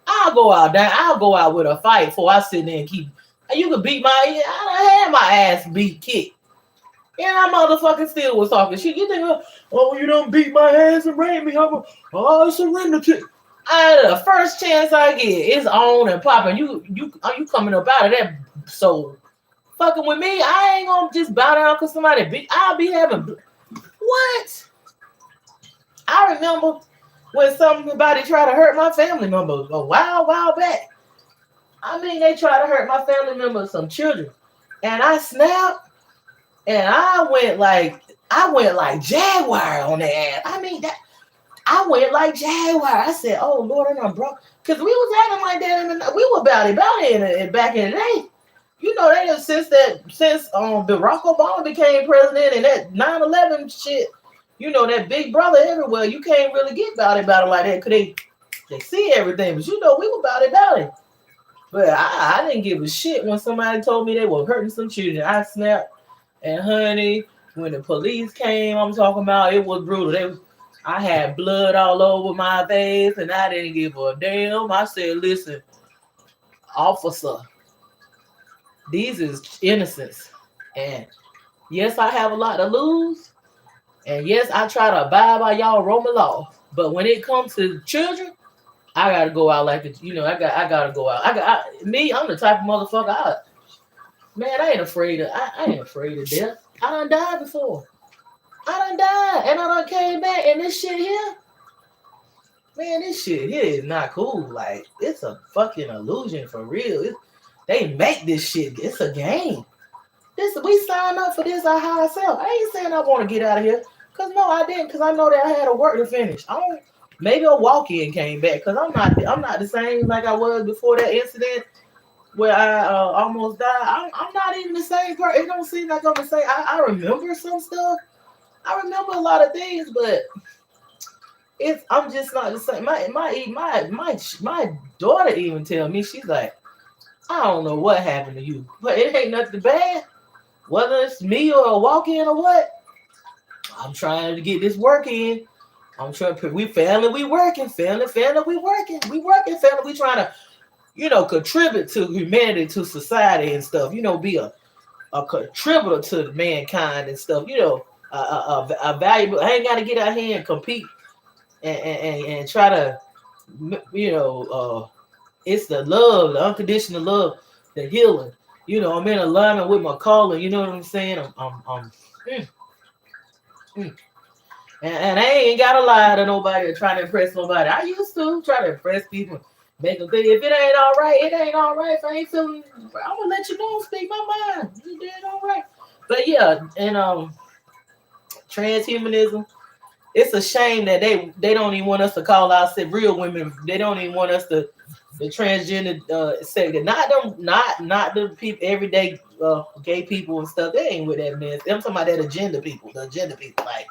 [SPEAKER 1] I'll go out with a fight before I sit there and keep. You can beat I had my ass kicked. And I motherfucking still was talking shit. You think, you don't beat my ass and rape me? I surrender to. The first chance I get, it's on and popping. You coming up out of that? So fucking with me, I ain't gonna just bow down because somebody beat. I'll be having what? I remember when somebody tried to hurt my family members a while back. I mean, they tried to hurt my family members, some children, and I snapped, and I went like Jaguar on their ass. I mean that. I went like Jaguar. I said, "Oh Lord, I'm broke," because we was acting like that. We were back in the day. You know, they have since Barack Obama became president and that 9/11 shit, you know, that big brother everywhere, you can't really get about it like that because they see everything. But you know, we were about it. But I didn't give a shit when somebody told me they were hurting some children. I snapped. And honey, when the police came, I'm talking about, it was brutal. I had blood all over my face and I didn't give a damn. I said, listen, officer, these is innocents. And yes, I have a lot to lose. And yes, I try to abide by y'all Roman law. But when it comes to children, I gotta go out like it. You know, I gotta go out. I'm the type of motherfucker. Man, I ain't afraid of death. I done died before. I done died and I done came back. And this shit here, man, this shit here is not cool. Like, it's a fucking illusion for real. They make this shit. It's a game. We signed up for this our high self. I ain't saying I want to get out of here. Cause no, I didn't. Cause I know that I had a work to finish. Maybe a walk-in came back. Cause I'm not the same like I was before that incident where I almost died. I'm not even the same person. It don't seem like I'm the same. I remember some stuff. I remember a lot of things, but I'm just not the same. My daughter even tell me, she's like, I don't know what happened to you, but it ain't nothing bad. Whether it's me or a walk-in or what, I'm trying to get this work in. I'm trying to, we working, family, we working, family. We trying to, you know, contribute to humanity, to society and stuff. You know, be a contributor to mankind and stuff. You know, a valuable. I ain't got to get out here and compete and try to, you know, it's the love, the unconditional love, the healing. You know, I'm in alignment with my calling. You know what I'm saying? And I ain't gotta lie to nobody or try to impress nobody. I used to try to impress people, make them think if it ain't all right, it ain't all right. If I ain't feeling, I'm gonna let you know, speak my mind. You did all right. But yeah, and transhumanism. It's a shame that they don't even want us to call ourselves real women. They don't even want us to the transgender sector. Not the people everyday gay people and stuff. They ain't with that mess. I'm talking about that agenda people. The agenda people like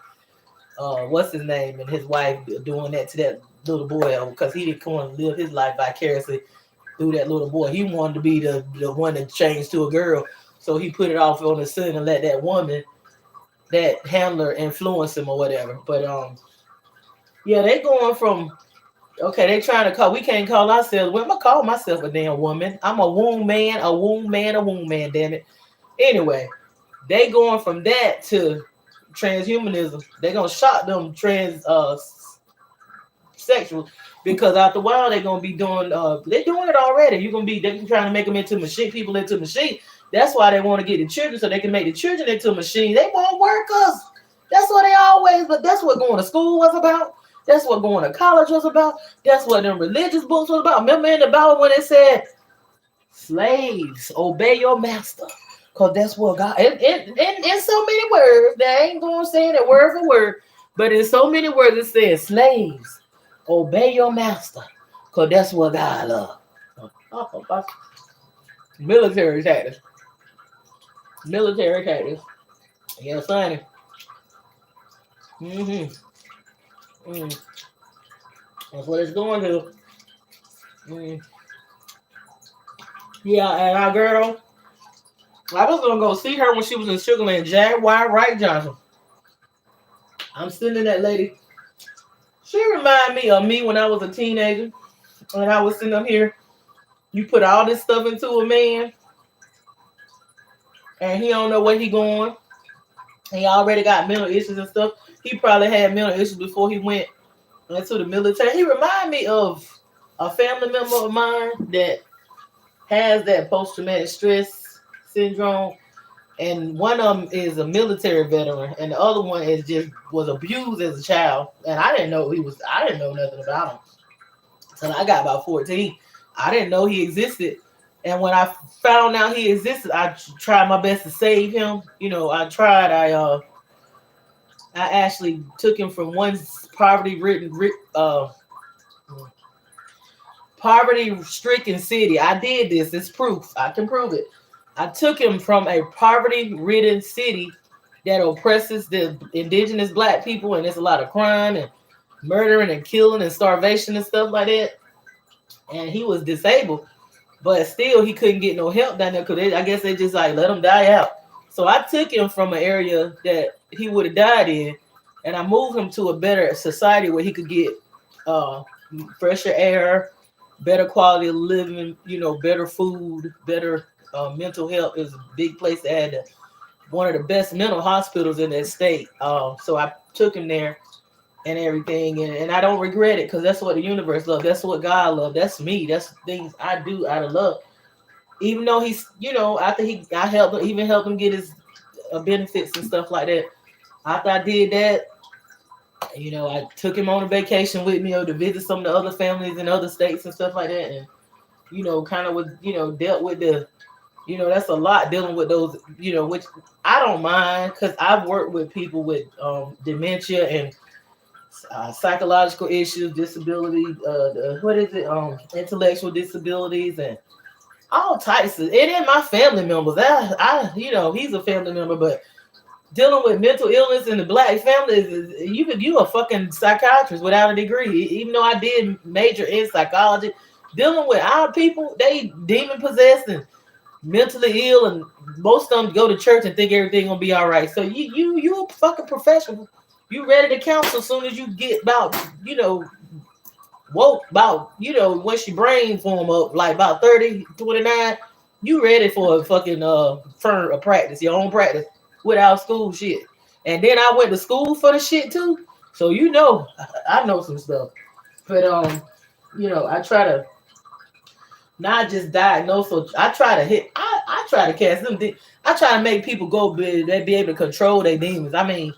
[SPEAKER 1] what's his name and his wife doing that to that little boy because he didn't want to live his life vicariously through that little boy. He wanted to be the one that changed to a girl, so he put it off on the son and let that woman, that handler, influence him or whatever. But yeah, they going from okay, they trying to call. We can't call ourselves. Well, I'm gonna call myself a damn woman. I'm a womb man. Damn it. Anyway, they going from that to transhumanism. They're gonna shock them sexual because after a while they're gonna be doing. They're doing it already. They're trying to make them into machine. People into machine. That's why they want to get the children so they can make the children into machines. They want workers. That's what they always. But that's what going to school was about. That's what going to college was about. That's what them religious books was about. Remember in the Bible when it said, slaves, obey your master. Because that's what God, in so many words, they ain't going to say it word for word, but in so many words it says, slaves, obey your master. Because that's what God loves. Military tactics. Yeah, sonny. That's what it's going to. Yeah, and our girl, I was gonna go see her when she was in Sugar Land. Jaguar Wright Johnson. I'm sending that lady. She reminded me of me when I was a teenager. When I was sitting up here, you put all this stuff into a man, and he don't know where he going. He already got mental issues and stuff. He probably had mental issues before he went into the military. He reminded me of a family member of mine that has that post-traumatic stress syndrome, and one of them is a military veteran, and the other one was abused as a child. And I didn't know nothing about him until I got about 14. I didn't know he existed, and when I found out he existed, I tried my best to save him. You know, I actually took him from one poverty-stricken city. I did this. It's proof. I can prove it. I took him from a poverty-ridden city that oppresses the indigenous black people, and there's a lot of crime and murdering and killing and starvation and stuff like that. And he was disabled, but still he couldn't get no help down there because I guess they just like let him die out. So I took him from an area that he would have died in, and I moved him to a better society where he could get uh, fresher air, better quality of living, better food, better mental health. It was a big place that had one of the best mental hospitals in that state. So I took him there and everything, and I don't regret it because that's what the universe loves. That's what God loves. That's me. That's things I do out of love. Even though he's, after I helped him, even helped him get his benefits and stuff like that. After I did that, I took him on a vacation with me to visit some of the other families in other states and stuff like that, and kind of with dealt with the, that's a lot dealing with those, which I don't mind because I've worked with people with dementia and psychological issues, disability, intellectual disabilities, and all types of, and in my family members. He's a family member, but dealing with mental illness in the black family is you a fucking psychiatrist without a degree. Even though I did major in psychology, dealing with our people, they demon possessed and mentally ill, and most of them go to church and think everything gonna be all right. So you a fucking professional. You ready to counsel as soon as you get about woke about once your brain form up like about 30, 29, you ready for a fucking firm practice, your own practice without school shit. And then I went to school for the shit too. So I know some stuff. But I try to not just diagnose. So I try to hit. I try to cast them. I try to make people they be able to control their demons. I mean,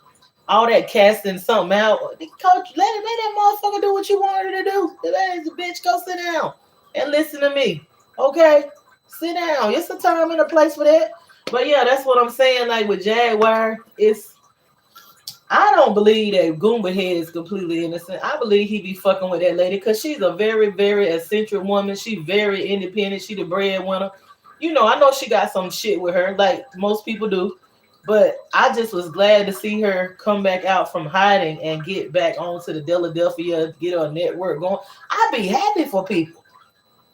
[SPEAKER 1] all that casting something out. Coach, let that motherfucker do what you wanted her to do. The bitch, go sit down and listen to me. Okay, sit down. It's a time and a place for that. But yeah, that's what I'm saying. Like with Jaguar, I don't believe that Goomba Head is completely innocent. I believe he be fucking with that lady because she's a very, very eccentric woman. She very independent. She the breadwinner. I know she got some shit with her, like most people do. But I just was glad to see her come back out from hiding and get back onto the Philadelphia, get her network going. I be happy for people.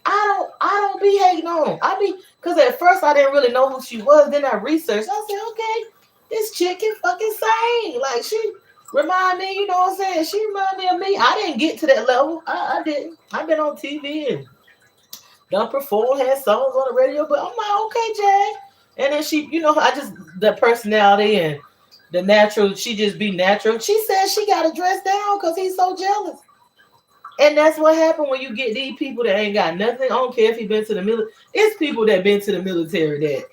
[SPEAKER 1] I don't be hating on them. Because at first I didn't really know who she was. Then I researched. I said, okay, this chick can fucking sing. Like, she remind me, you know what I'm saying? She remind me of me. I didn't get to that level. I didn't. I've been on TV and done perform, had songs on the radio, but I'm like, okay, Jay. And then she, the personality and the natural, she just be natural. She says she got to dress down because he's so jealous. And that's what happened when you get these people that ain't got nothing. I don't care if he been to the military. It's people that been to the military that,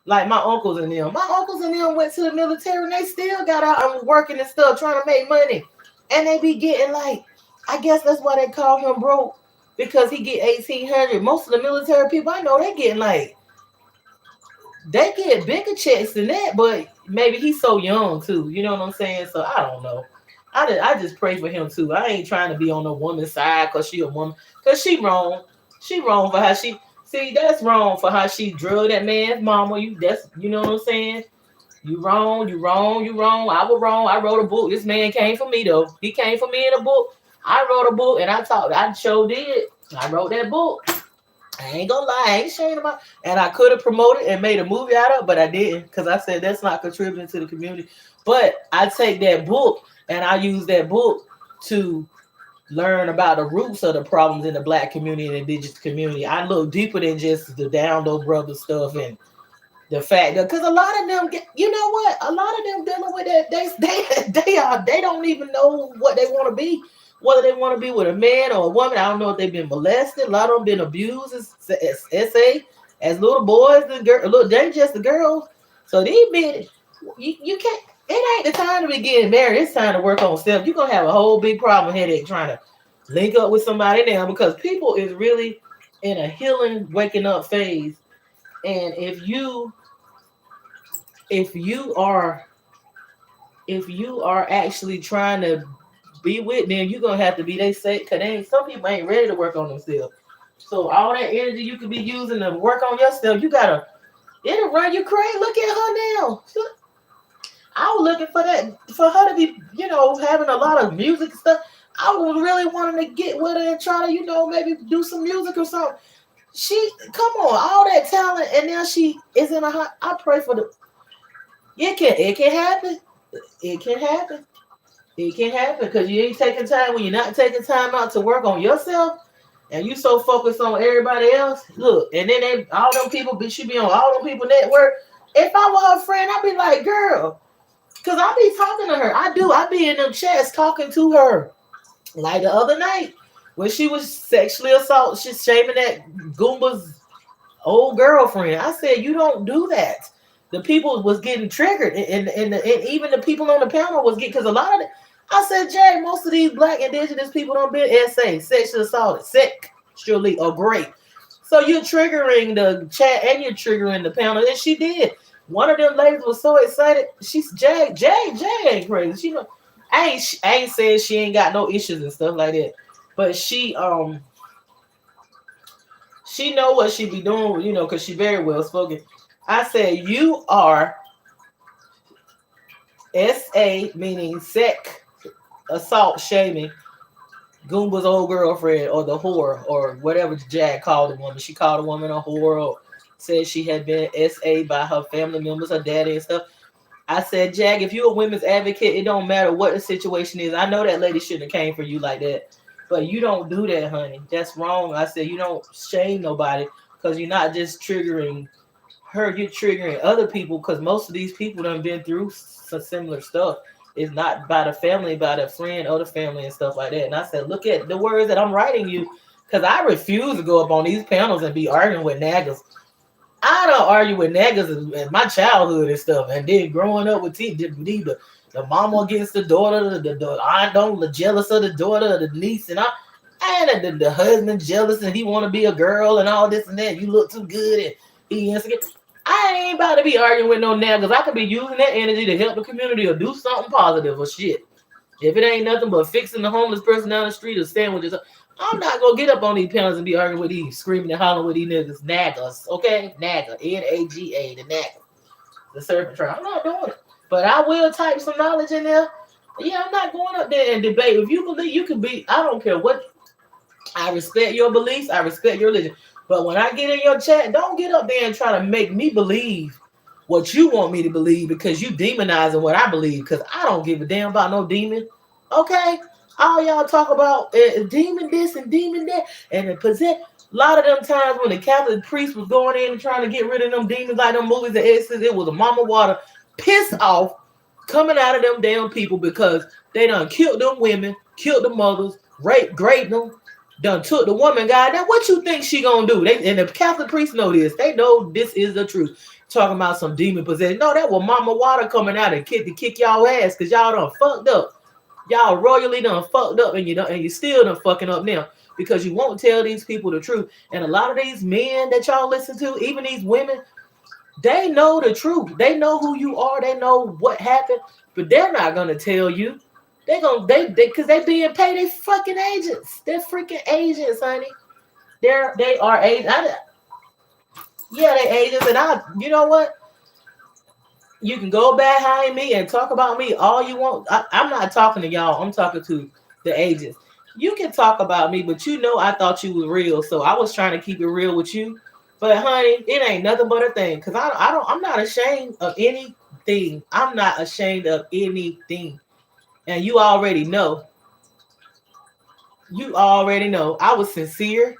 [SPEAKER 1] like my uncles and them. My uncles and them went to the military and they still got out and working and stuff, trying to make money. And they be getting like, I guess that's why they call him broke, because he get 1,800. Most of the military people I know, they getting like, they get bigger checks than that, but maybe he's so young too. You know what I'm saying? So I don't know. I just pray for him too. I ain't trying to be on the woman's side because she a woman. Because she wrong. She wrong for how she, see, that's wrong for how she drugged that man's mama. You know what I'm saying? You wrong. I was wrong. I wrote a book. This man came for me though. He came for me in a book. I wrote a book and I sure did. I wrote that book. I ain't gonna lie, I ain't ashamed about it. And I could have promoted and made a movie out of it, but I didn't because I said that's not contributing to the community. But I take that book and I use that book to learn about the roots of the problems in the black community and indigenous community. I look deeper than just the Down Low Brothers stuff and the fact that, because a lot of them get, you know what? A lot of them dealing with that, they don't even know what they want to be. Whether they want to be with a man or a woman, I don't know if they've been molested. A lot of them been abused as little boys and girls. They just the girls. So these men, you can't. It ain't the time to be getting married. It's time to work on self. You're gonna have a whole big problem headache trying to link up with somebody now because people is really in a healing, waking up phase. And if you are actually trying to be with them, you're gonna have to be, they say, because some people ain't ready to work on themselves. So all that energy you could be using to work on yourself, you gotta, It'll run you crazy. Look at her now. I was looking for that, for her to be, having a lot of music stuff. I was really wanting to get with her and try to, maybe do some music or something. She, come on, all that talent, and now she is in a hot. I pray for the. It can happen. It can happen. It can happen because you ain't taking time when you're not taking time out to work on yourself, and you so focused on everybody else. Look, and then all them people, she be on all them people network. If I were her friend, I'd be like, girl, because I be talking to her. I do. I be in them chats talking to her. Like the other night when she was sexually assaulted, she's shaming that Goomba's old girlfriend. I said, you don't do that. The people was getting triggered, and even the people on the panel was getting, because a lot of it. I said, Jay, most of these black indigenous people don't be sexually assaulted, sexually or great. So you're triggering the chat and you're triggering the panel, and she did. One of them ladies was so excited. She's Jay ain't crazy. She know, I ain't saying she ain't got no issues and stuff like that, but she know what she be doing, because she very well spoken. I said, you are SA, meaning sex assault shaming Goomba's old girlfriend, or the whore, or whatever Jag called the woman. She called a woman a whore, or said she had been SA by her family members, her daddy and stuff. I said, Jag, if you're a women's advocate, it don't matter what the situation is. I know that lady shouldn't have came for you like that, but you don't do that, honey. That's wrong. I said, you don't shame nobody, because you're not just triggering her, you're triggering other people, because most of these people done been through some similar stuff. It's not by the family, by the friend or the family and stuff like that. And I said, look at the words that I'm writing you, because I refuse to go up on these panels and be arguing with naggers. I don't argue with naggers in my childhood and stuff, and then growing up with the mama against the daughter, the aunt don't jealous of the daughter, the niece, and the husband jealous and he want to be a girl and all this and that. You look too good and he insecure. I ain't about to be arguing with no naggers. I could be using that energy to help the community or do something positive or shit. If it ain't nothing but fixing the homeless person down the street or sandwiches, I'm not gonna get up on these panels and be arguing with these, screaming and hollering with these niggas, naggers, okay? Nagger, Naga, the nagger, the serpent tribe. I'm not doing it, but I will type some knowledge in there. Yeah, I'm not going up there and debate. If you believe you can be, I don't care what. I respect your beliefs. I respect your religion. But when I get in your chat, don't get up there and try to make me believe what you want me to believe, because you demonizing what I believe, because I don't give a damn about no demon. Okay? All y'all talk about demon this and demon that, and the possess. A lot of them times when the Catholic priest was going in and trying to get rid of them demons, like them movies, the Exorcist, it was a mama water pissed off coming out of them damn people, because they done killed them women, killed the mothers, raped them, done took the woman guy. Now what you think she gonna do? And the Catholic priests know this. They know this is the truth. Talking about some demon possession. No, that was mama water coming out and kick y'all ass, because y'all done fucked up. Y'all royally done fucked up, and you still done fucking up now, because you won't tell these people the truth. And a lot of these men that y'all listen to, even these women, they know the truth. They know who you are. They know what happened, but they're not gonna tell you. They because they being paid. They fucking agents. They're freaking agents, honey. They are agents. Yeah, they agents, and you know what? You can go behind me and talk about me all you want. I'm not talking to y'all. I'm talking to the agents. You can talk about me, but I thought you was real, so I was trying to keep it real with you. But honey, it ain't nothing but a thing. Cause I'm not ashamed of anything. I'm not ashamed of anything. And you already know. I was sincere.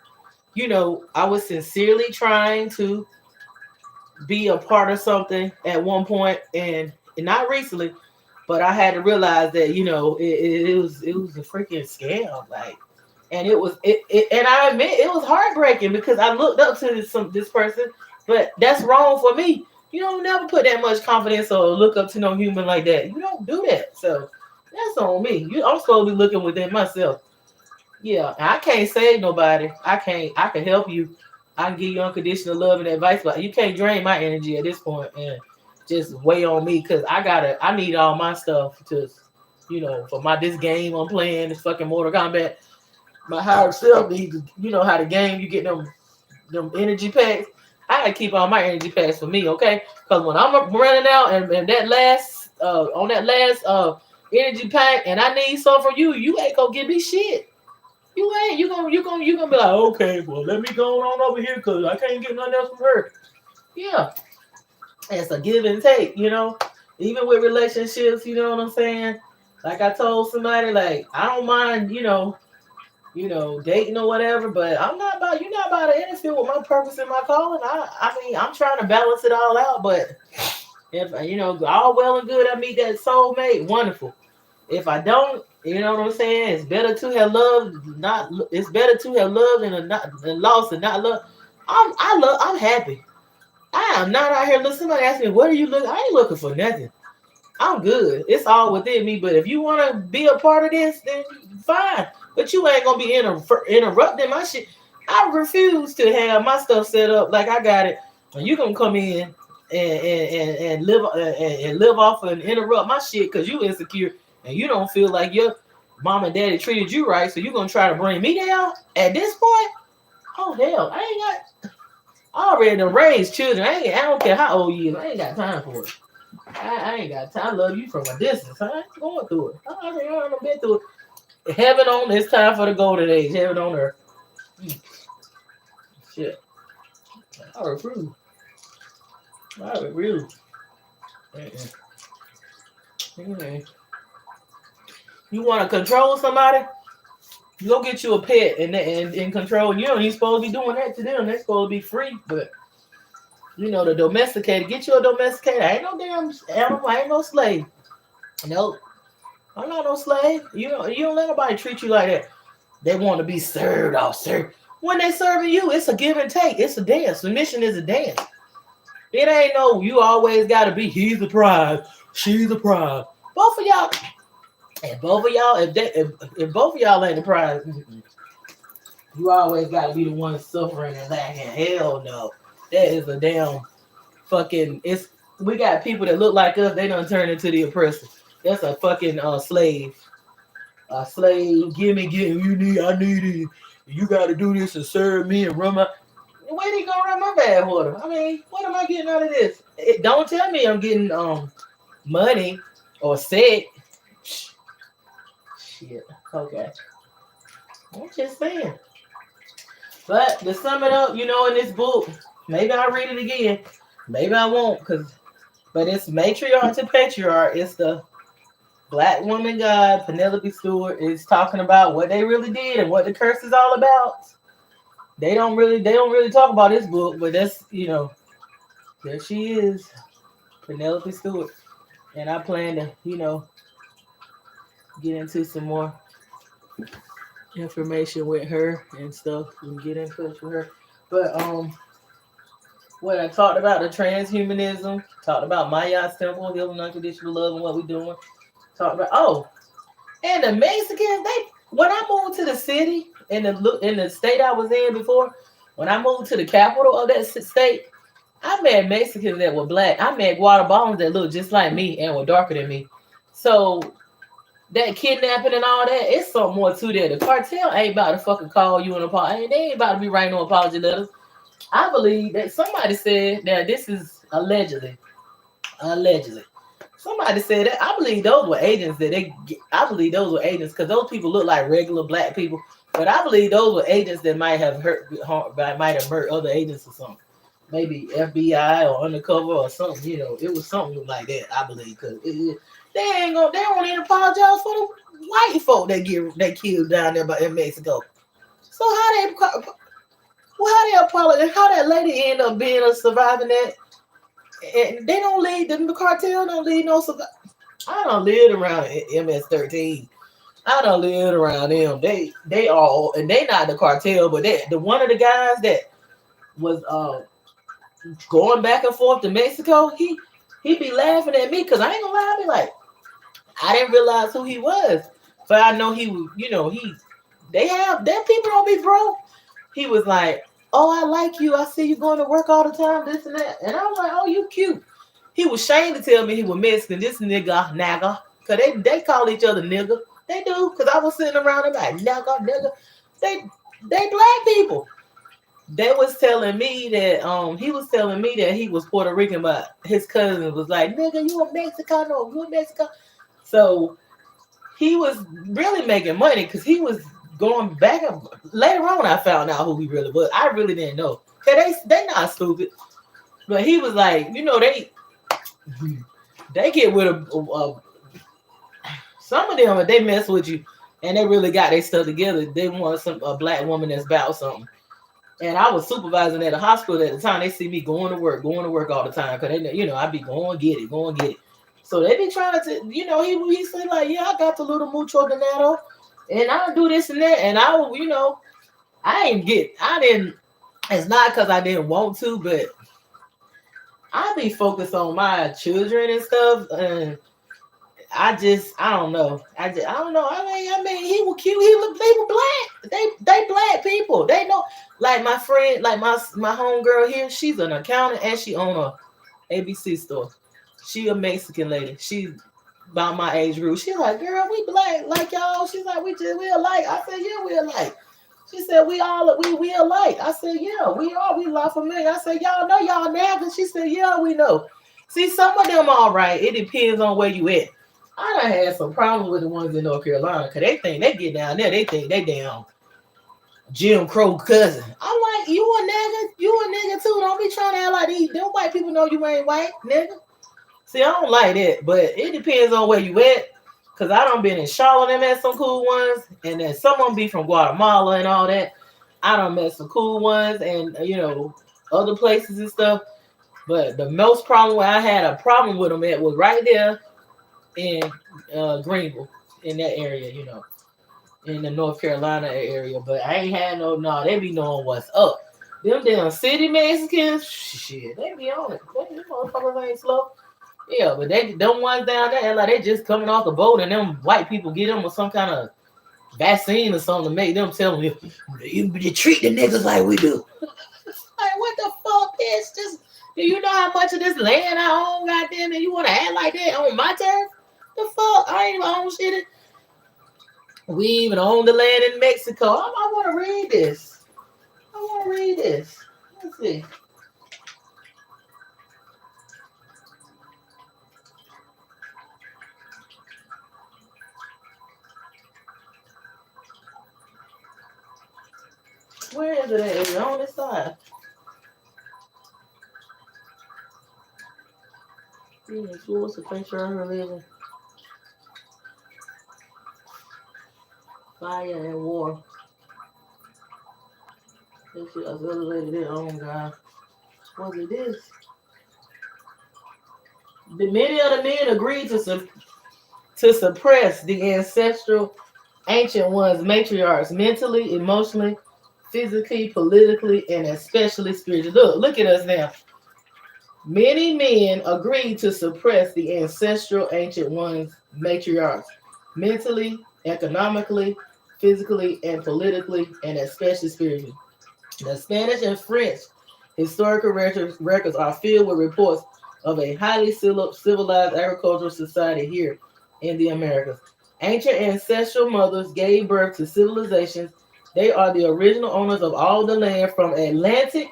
[SPEAKER 1] I was sincerely trying to be a part of something at one point, and not recently, but I had to realize that it was a freaking scam, like, and and I admit it was heartbreaking, because I looked up to this person, but that's wrong for me. You don't never put that much confidence or look up to no human like that. You don't do that, so that's on me. I'm supposed to be looking within myself. Yeah, I can't save nobody. I can help you. I can give you unconditional love and advice, but you can't drain my energy at this point and just weigh on me, because I need all my stuff to, for this game I'm playing, this fucking Mortal Kombat. My higher self needs, how the game, you get them energy packs. I gotta keep all my energy packs for me, okay? Because when I'm running out and that last on that last energy pack and I need some from you, you ain't gonna give me shit. You ain't. You gonna be like, okay, well let me go on over here because I can't get nothing else from her. Yeah, it's a give and take, you know. Even with relationships, you know what I'm saying? Like I told somebody, like I don't mind, dating or whatever, but you're not about to interfere with my purpose and my calling. I mean, I'm trying to balance it all out, but if all well and good, I meet that soulmate, wonderful. If I don't, you know what I'm saying? It's better to have loved than lost and not love. I'm happy. I am not out here looking. Somebody asked me, what are you looking? I ain't looking for nothing. I'm good. It's all within me. But if you want to be a part of this, then fine. But you ain't gonna be interrupting my shit. I refuse to have my stuff set up like I got it. And you gonna come in and live off and interrupt my shit because you insecure and you don't feel like your mom and daddy treated you right. So you gonna try to bring me down at this point? Oh hell, I already done raised children. I don't care how old you is. I ain't got time for it. I ain't got time. I love you from a distance. I ain't going through it. I ain't been through it. Heaven on, it's time for the golden age. Heaven on earth. Shit. I refuse. You want to control somebody? You go get you a pet and control. You don't even supposed to be doing that to them. They're supposed to be free, but the domesticated. Get you a domesticated. I ain't no damn animal. I ain't no slave. Nope. I'm not no slave. You don't let nobody treat you like that. They want to be served. When they serving you, it's a give and take. It's a dance. Submission is a dance. It ain't no you always gotta be he's the prize, she's the prize. Both of y'all, if both of y'all ain't the prize, you always gotta be the one suffering and lacking. Hell no. That is a damn fucking we got people that look like us, they done turn into the oppressor. That's a fucking slave. A slave, I need it. You gotta do this and serve me and run my. Where they gonna run my bad water? I mean, what am I getting out of this? Don't tell me I'm getting money or sex. Shit. Okay. I'm just saying. But to sum it up, in this book, maybe I'll read it again. Maybe I won't, but it's matriarch to patriarch. It's the Black woman God, Penelope Stewart, is talking about what they really did and what the curse is all about. They don't really talk about this book, but that's there she is, Penelope Stewart. And I plan to, get into some more information with her and stuff and get in touch with her. But when I talked about the transhumanism, talked about Maya Temple, healing unconditional love and what we're doing. Talked about and the Mexicans, when I moved to the city in the state I was in before, when I moved to the capital of that state, I met Mexicans that were Black. I met Guatemalans that looked just like me and were darker than me. So that kidnapping and all that, it's something more to that. The cartel ain't about to fucking call you an apology. They ain't about to be writing no apology letters. I believe that somebody said that this is allegedly. Somebody said that. I believe those were agents because those people look like regular Black people. But I believe those were agents that might have hurt other agents or something. Maybe FBI or undercover or something. It was something like that. I believe because they won't even apologize for the white folk that killed down there in Mexico. So how they apologize? How that lady end up being a surviving that? And they don't lead the cartel. Don't lead no survivor. I don't live around MS-13. I don't live around them. They all, and they not the cartel, but the one of the guys that was going back and forth to Mexico, he be laughing at me because I ain't gonna lie, I be like, I didn't realize who he was, but I know he was. Them people don't be broke. He was like, oh, I like you. I see you going to work all the time, this and that. And I was like, oh, you cute. He was ashamed to tell me he was Mexican. This nigga. Because they call each other nigga. They do. Because I was sitting around and like, nigga. They Black people. They was telling me that he was telling me that he was Puerto Rican, but his cousin was like, "Nigga, you a Mexicano? You a Mexican?" So he was really making money because he was going back. Later on, I found out who he really was. I really didn't know. Cause they not stupid, but he was like, you know, they get with some of them, if they mess with you and they really got their stuff together, they want a black woman that's about something. And I was supervising at a hospital at the time. They see me going to work all the time. Cause they, I be going get it. So they be trying to, he said like, yeah, I got the little mucho dinero and I do this and that. And I didn't, it's not cause I didn't want to, but I be focused on my children and stuff. And I don't know. I don't know. I mean, he was cute. They were black. They black people. They know. Like my friend, like my homegirl here, she's an accountant and she own a ABC store. She a Mexican lady. She about my age group. She's like, girl, we black like y'all. She's like, we alike. I said, yeah, we alike. She said, we alike. I said, yeah, we are. We La Familia. I said, y'all know y'all niggas. She said, yeah, we know. See, some of them all right. It depends on where you at. I done had some problems with the ones in North Carolina because they think they get down there. They think they down Jim Crow cousin. I'm like, you a nigga too. Don't be trying to act like these. Them white people know you ain't white, nigga. See, I don't like that, but it depends on where you at. Cause I done been in Charlotte and met some cool ones, and then some of them be from Guatemala and all that. I done met some cool ones, and other places and stuff. But the most problem where I had a problem with them at was right there in Greenville, in that area, in the North Carolina area. But I ain't had they be knowing what's up. Them damn city Mexicans, shit, they be on it. Them motherfuckers ain't slow. Yeah, but them ones down there, like they just coming off the boat, and them white people get them with some kind of vaccine or something to make them tell them you treat the niggas like we do. Like what the fuck, bitch? Just do you know how much of this land I own, goddamn, and you want to act like that on my turf? The fuck? I ain't even own shit. We even own the land in Mexico. I want to read this. Let's see. Where is it at? Is it on this side? What's the picture of her living? Fire and war. This shit, that's the other lady there. Oh God. Was it this? Many of the men agreed to suppress the ancestral ancient ones, matriarchs, mentally, emotionally, physically, politically, and especially spiritually. Look at us now. Many men agreed to suppress the ancestral ancient ones, matriarchs, mentally, economically, physically, and politically, and especially spiritually. The Spanish and French historical records are filled with reports of a highly civilized agricultural society here in the Americas. Ancient ancestral mothers gave birth to civilizations. They are the original owners of all the land from Atlantic,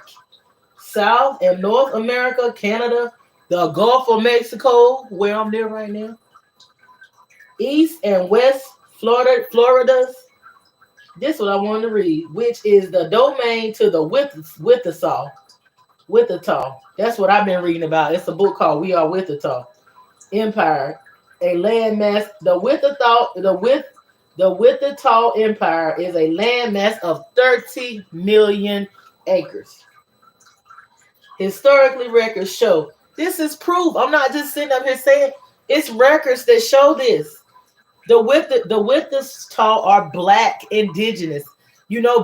[SPEAKER 1] South and North America, Canada, the Gulf of Mexico, where I'm there right now, East and West Floridas. This is what I wanted to read, which is the domain to the Wichita. That's what I've been reading about. It's a book called We Are Wichita Empire, a landmass. The Wichita Empire is a landmass of 30 million acres. Historically, records show this is proof. I'm not just sitting up here saying it's records that show this. The Wichita are black indigenous.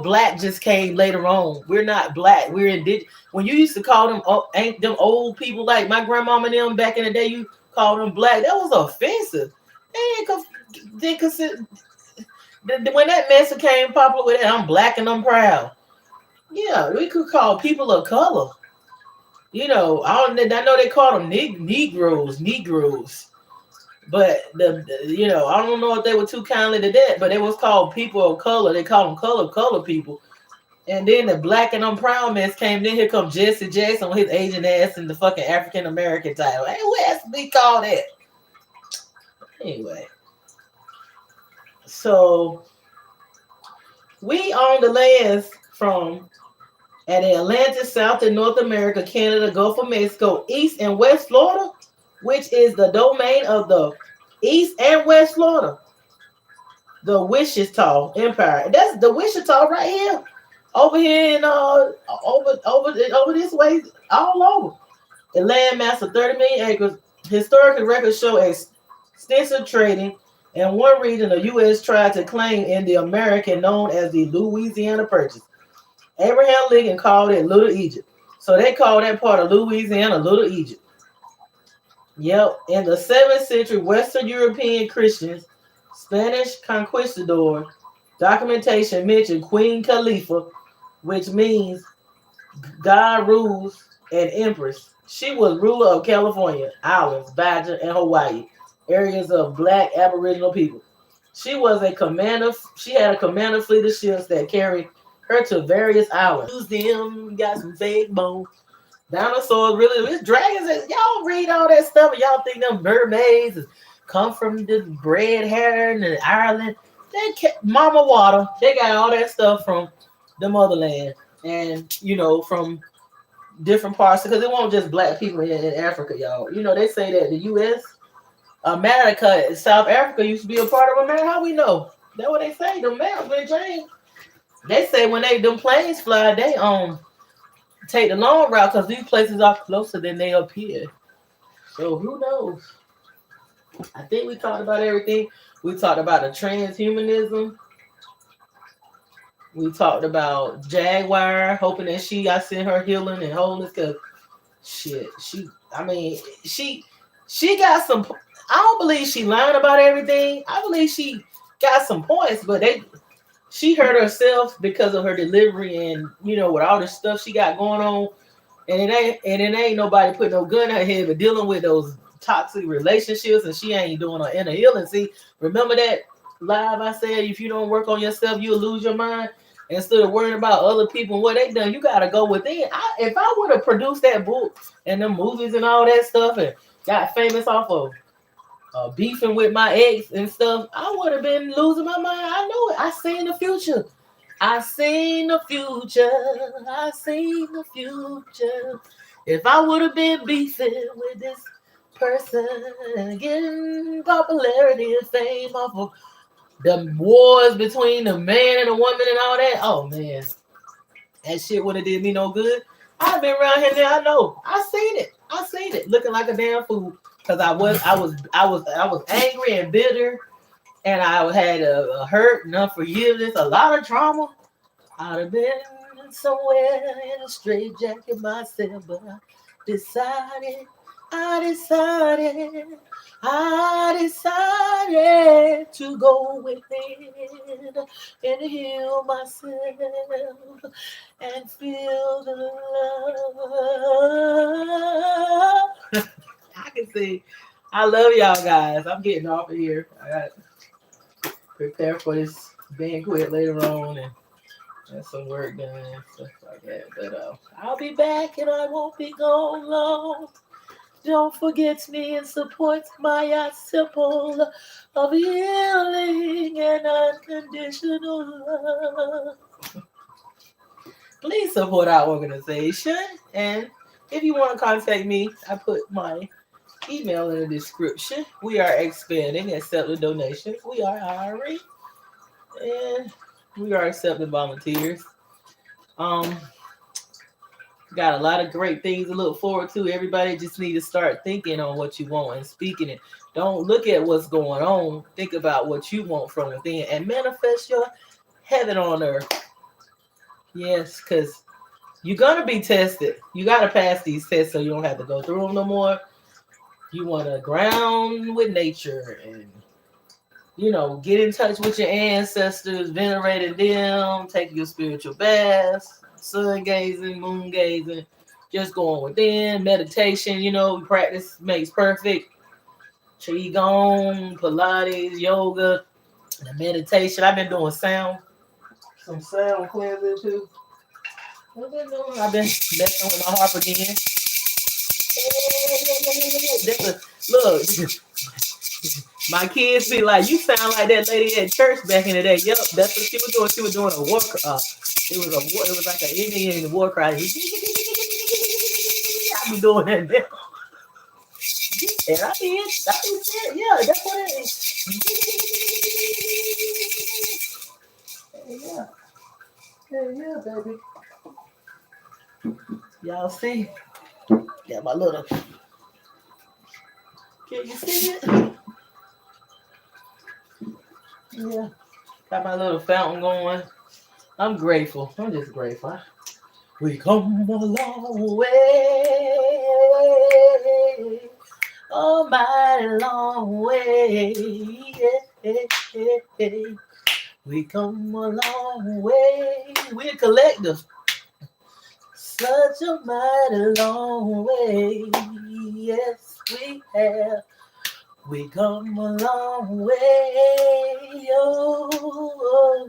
[SPEAKER 1] Black just came later on. We're not black. We're indigenous. When you used to call them ain't them old people like my grandmama and them back in the day, you called them black. That was offensive. They consider when that mess became popular with it, I'm black and I'm proud. Yeah, we could call people of color. I know they call them Negroes, but I don't know if they were too kindly to that, but it was called people of color. They call them color people, And then the black and I'm proud mess came. Then here come Jesse Jackson with his Asian ass and the fucking African American title. Hey, what has to be called that? Anyway, so we own the lands from at the Atlantic, South and North America, Canada, Gulf of Mexico, East and West Florida, which is the domain of the East and West Florida, the Wichita Empire. That's the Wichita right here, over here in over this way, all over. The landmass of 30 million acres. Historical records show extensive trading. And one region the U.S. tried to claim in the American known as the Louisiana Purchase. Abraham Lincoln called it Little Egypt. So they call that part of Louisiana Little Egypt. Yep. In the 7th century, Western European Christians, Spanish conquistador, documentation mentioned Queen Khalifa, which means God rules, and empress. She was ruler of California, islands, Baja, and Hawaii, areas of black Aboriginal people. She was a commander. She had a commander fleet of ships that carried her to various islands. Museum got some fake bones. Dinosaurs, really, it's dragons. Y'all read all that stuff and y'all think them mermaids come from the red hair and Ireland. They Mama Water. They got all that stuff from the motherland, and from different parts, because it won't just black people in Africa, y'all. They say that the U.S. America, South Africa used to be a part of America. How we know? That's what they say. The maps been changed. They say when them planes fly, they take the long route because these places are closer than they appear. So who knows? I think we talked about everything. We talked about the transhumanism. We talked about Jaguar, hoping that I send her healing and wholeness, because she got some. I don't believe she lied about everything. I believe she got some points, but she hurt herself because of her delivery and with all the stuff she got going on, and it ain't nobody putting no gun in her head, but dealing with those toxic relationships, and she ain't doing her inner healing. See, remember that live I said, if you don't work on yourself, you'll lose your mind. Instead of worrying about other people and what they done, you gotta go within. If I would have produced that book and the movies and all that stuff and got famous off of beefing with my ex and stuff, I would have been losing my mind. I know it. I seen the future. I seen the future. I seen the future. If I would have been beefing with this person, getting popularity and fame off of the wars between the man and the woman and all that, oh man, that shit would have did me no good. I've been around here now. I know. I seen it. Looking like a damn fool because I was angry and bitter, and I had a hurt and unforgiveness, a lot of trauma. I'd have been somewhere in a straitjacket myself, but I decided to go within and heal myself and feel the love. I can see. I love y'all guys. I'm getting off of here. I got to prepare for this banquet later on and some work done and stuff like that. But I'll be back and I won't be gone long. Don't forget me and support my simple of healing and unconditional love. Please support our organization. And if you want to contact me, I put my email in the description. We are expanding, accepting donations. We are hiring. And we are accepting volunteers. Got a lot of great things to look forward to. Everybody just need to start thinking on what you want and speaking it. Don't look at what's going on. Think about what you want from within and manifest your heaven on earth. Yes, because you're going to be tested. You got to pass these tests so you don't have to go through them no more. You want to ground with nature and, get in touch with your ancestors, venerating them, taking your spiritual baths. Sun gazing, moon gazing, just going within, meditation, practice makes perfect. Qigong, Pilates, yoga, the meditation. I've been doing some sound cleansing too. What been doing? I've been messing with my harp again. Look, my kids be like, you sound like that lady at church back in the day. Yep, that's what she was doing. She was doing a war. It was like an Indian war cry. I be doing that now. And I be saying, yeah, that's what it is. Yeah. Yeah, baby. Y'all see? Got my little. Can you see it? Yeah. Got my little fountain going. I'm grateful. I'm just grateful. We come a long way. A mighty long way. Yeah. We come a long way. We're collective. Such a mighty long way. Yes, we have. We come a long way. Oh,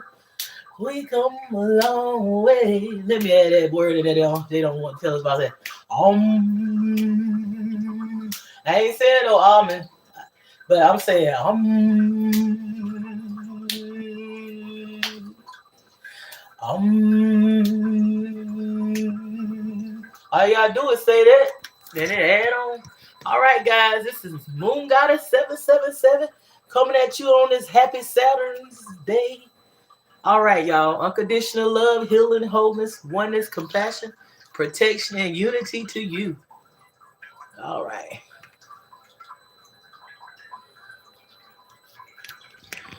[SPEAKER 1] we come a long way. Let me add that word in there. They don't want to tell us about that. I ain't saying no almond, but I'm saying all you gotta do is say that, then it add on. All right, guys, this is Moon Goddess 777 coming at you on this happy Saturn's day. All right, y'all. Unconditional love, healing, wholeness, oneness, compassion, protection, and unity to you. All right.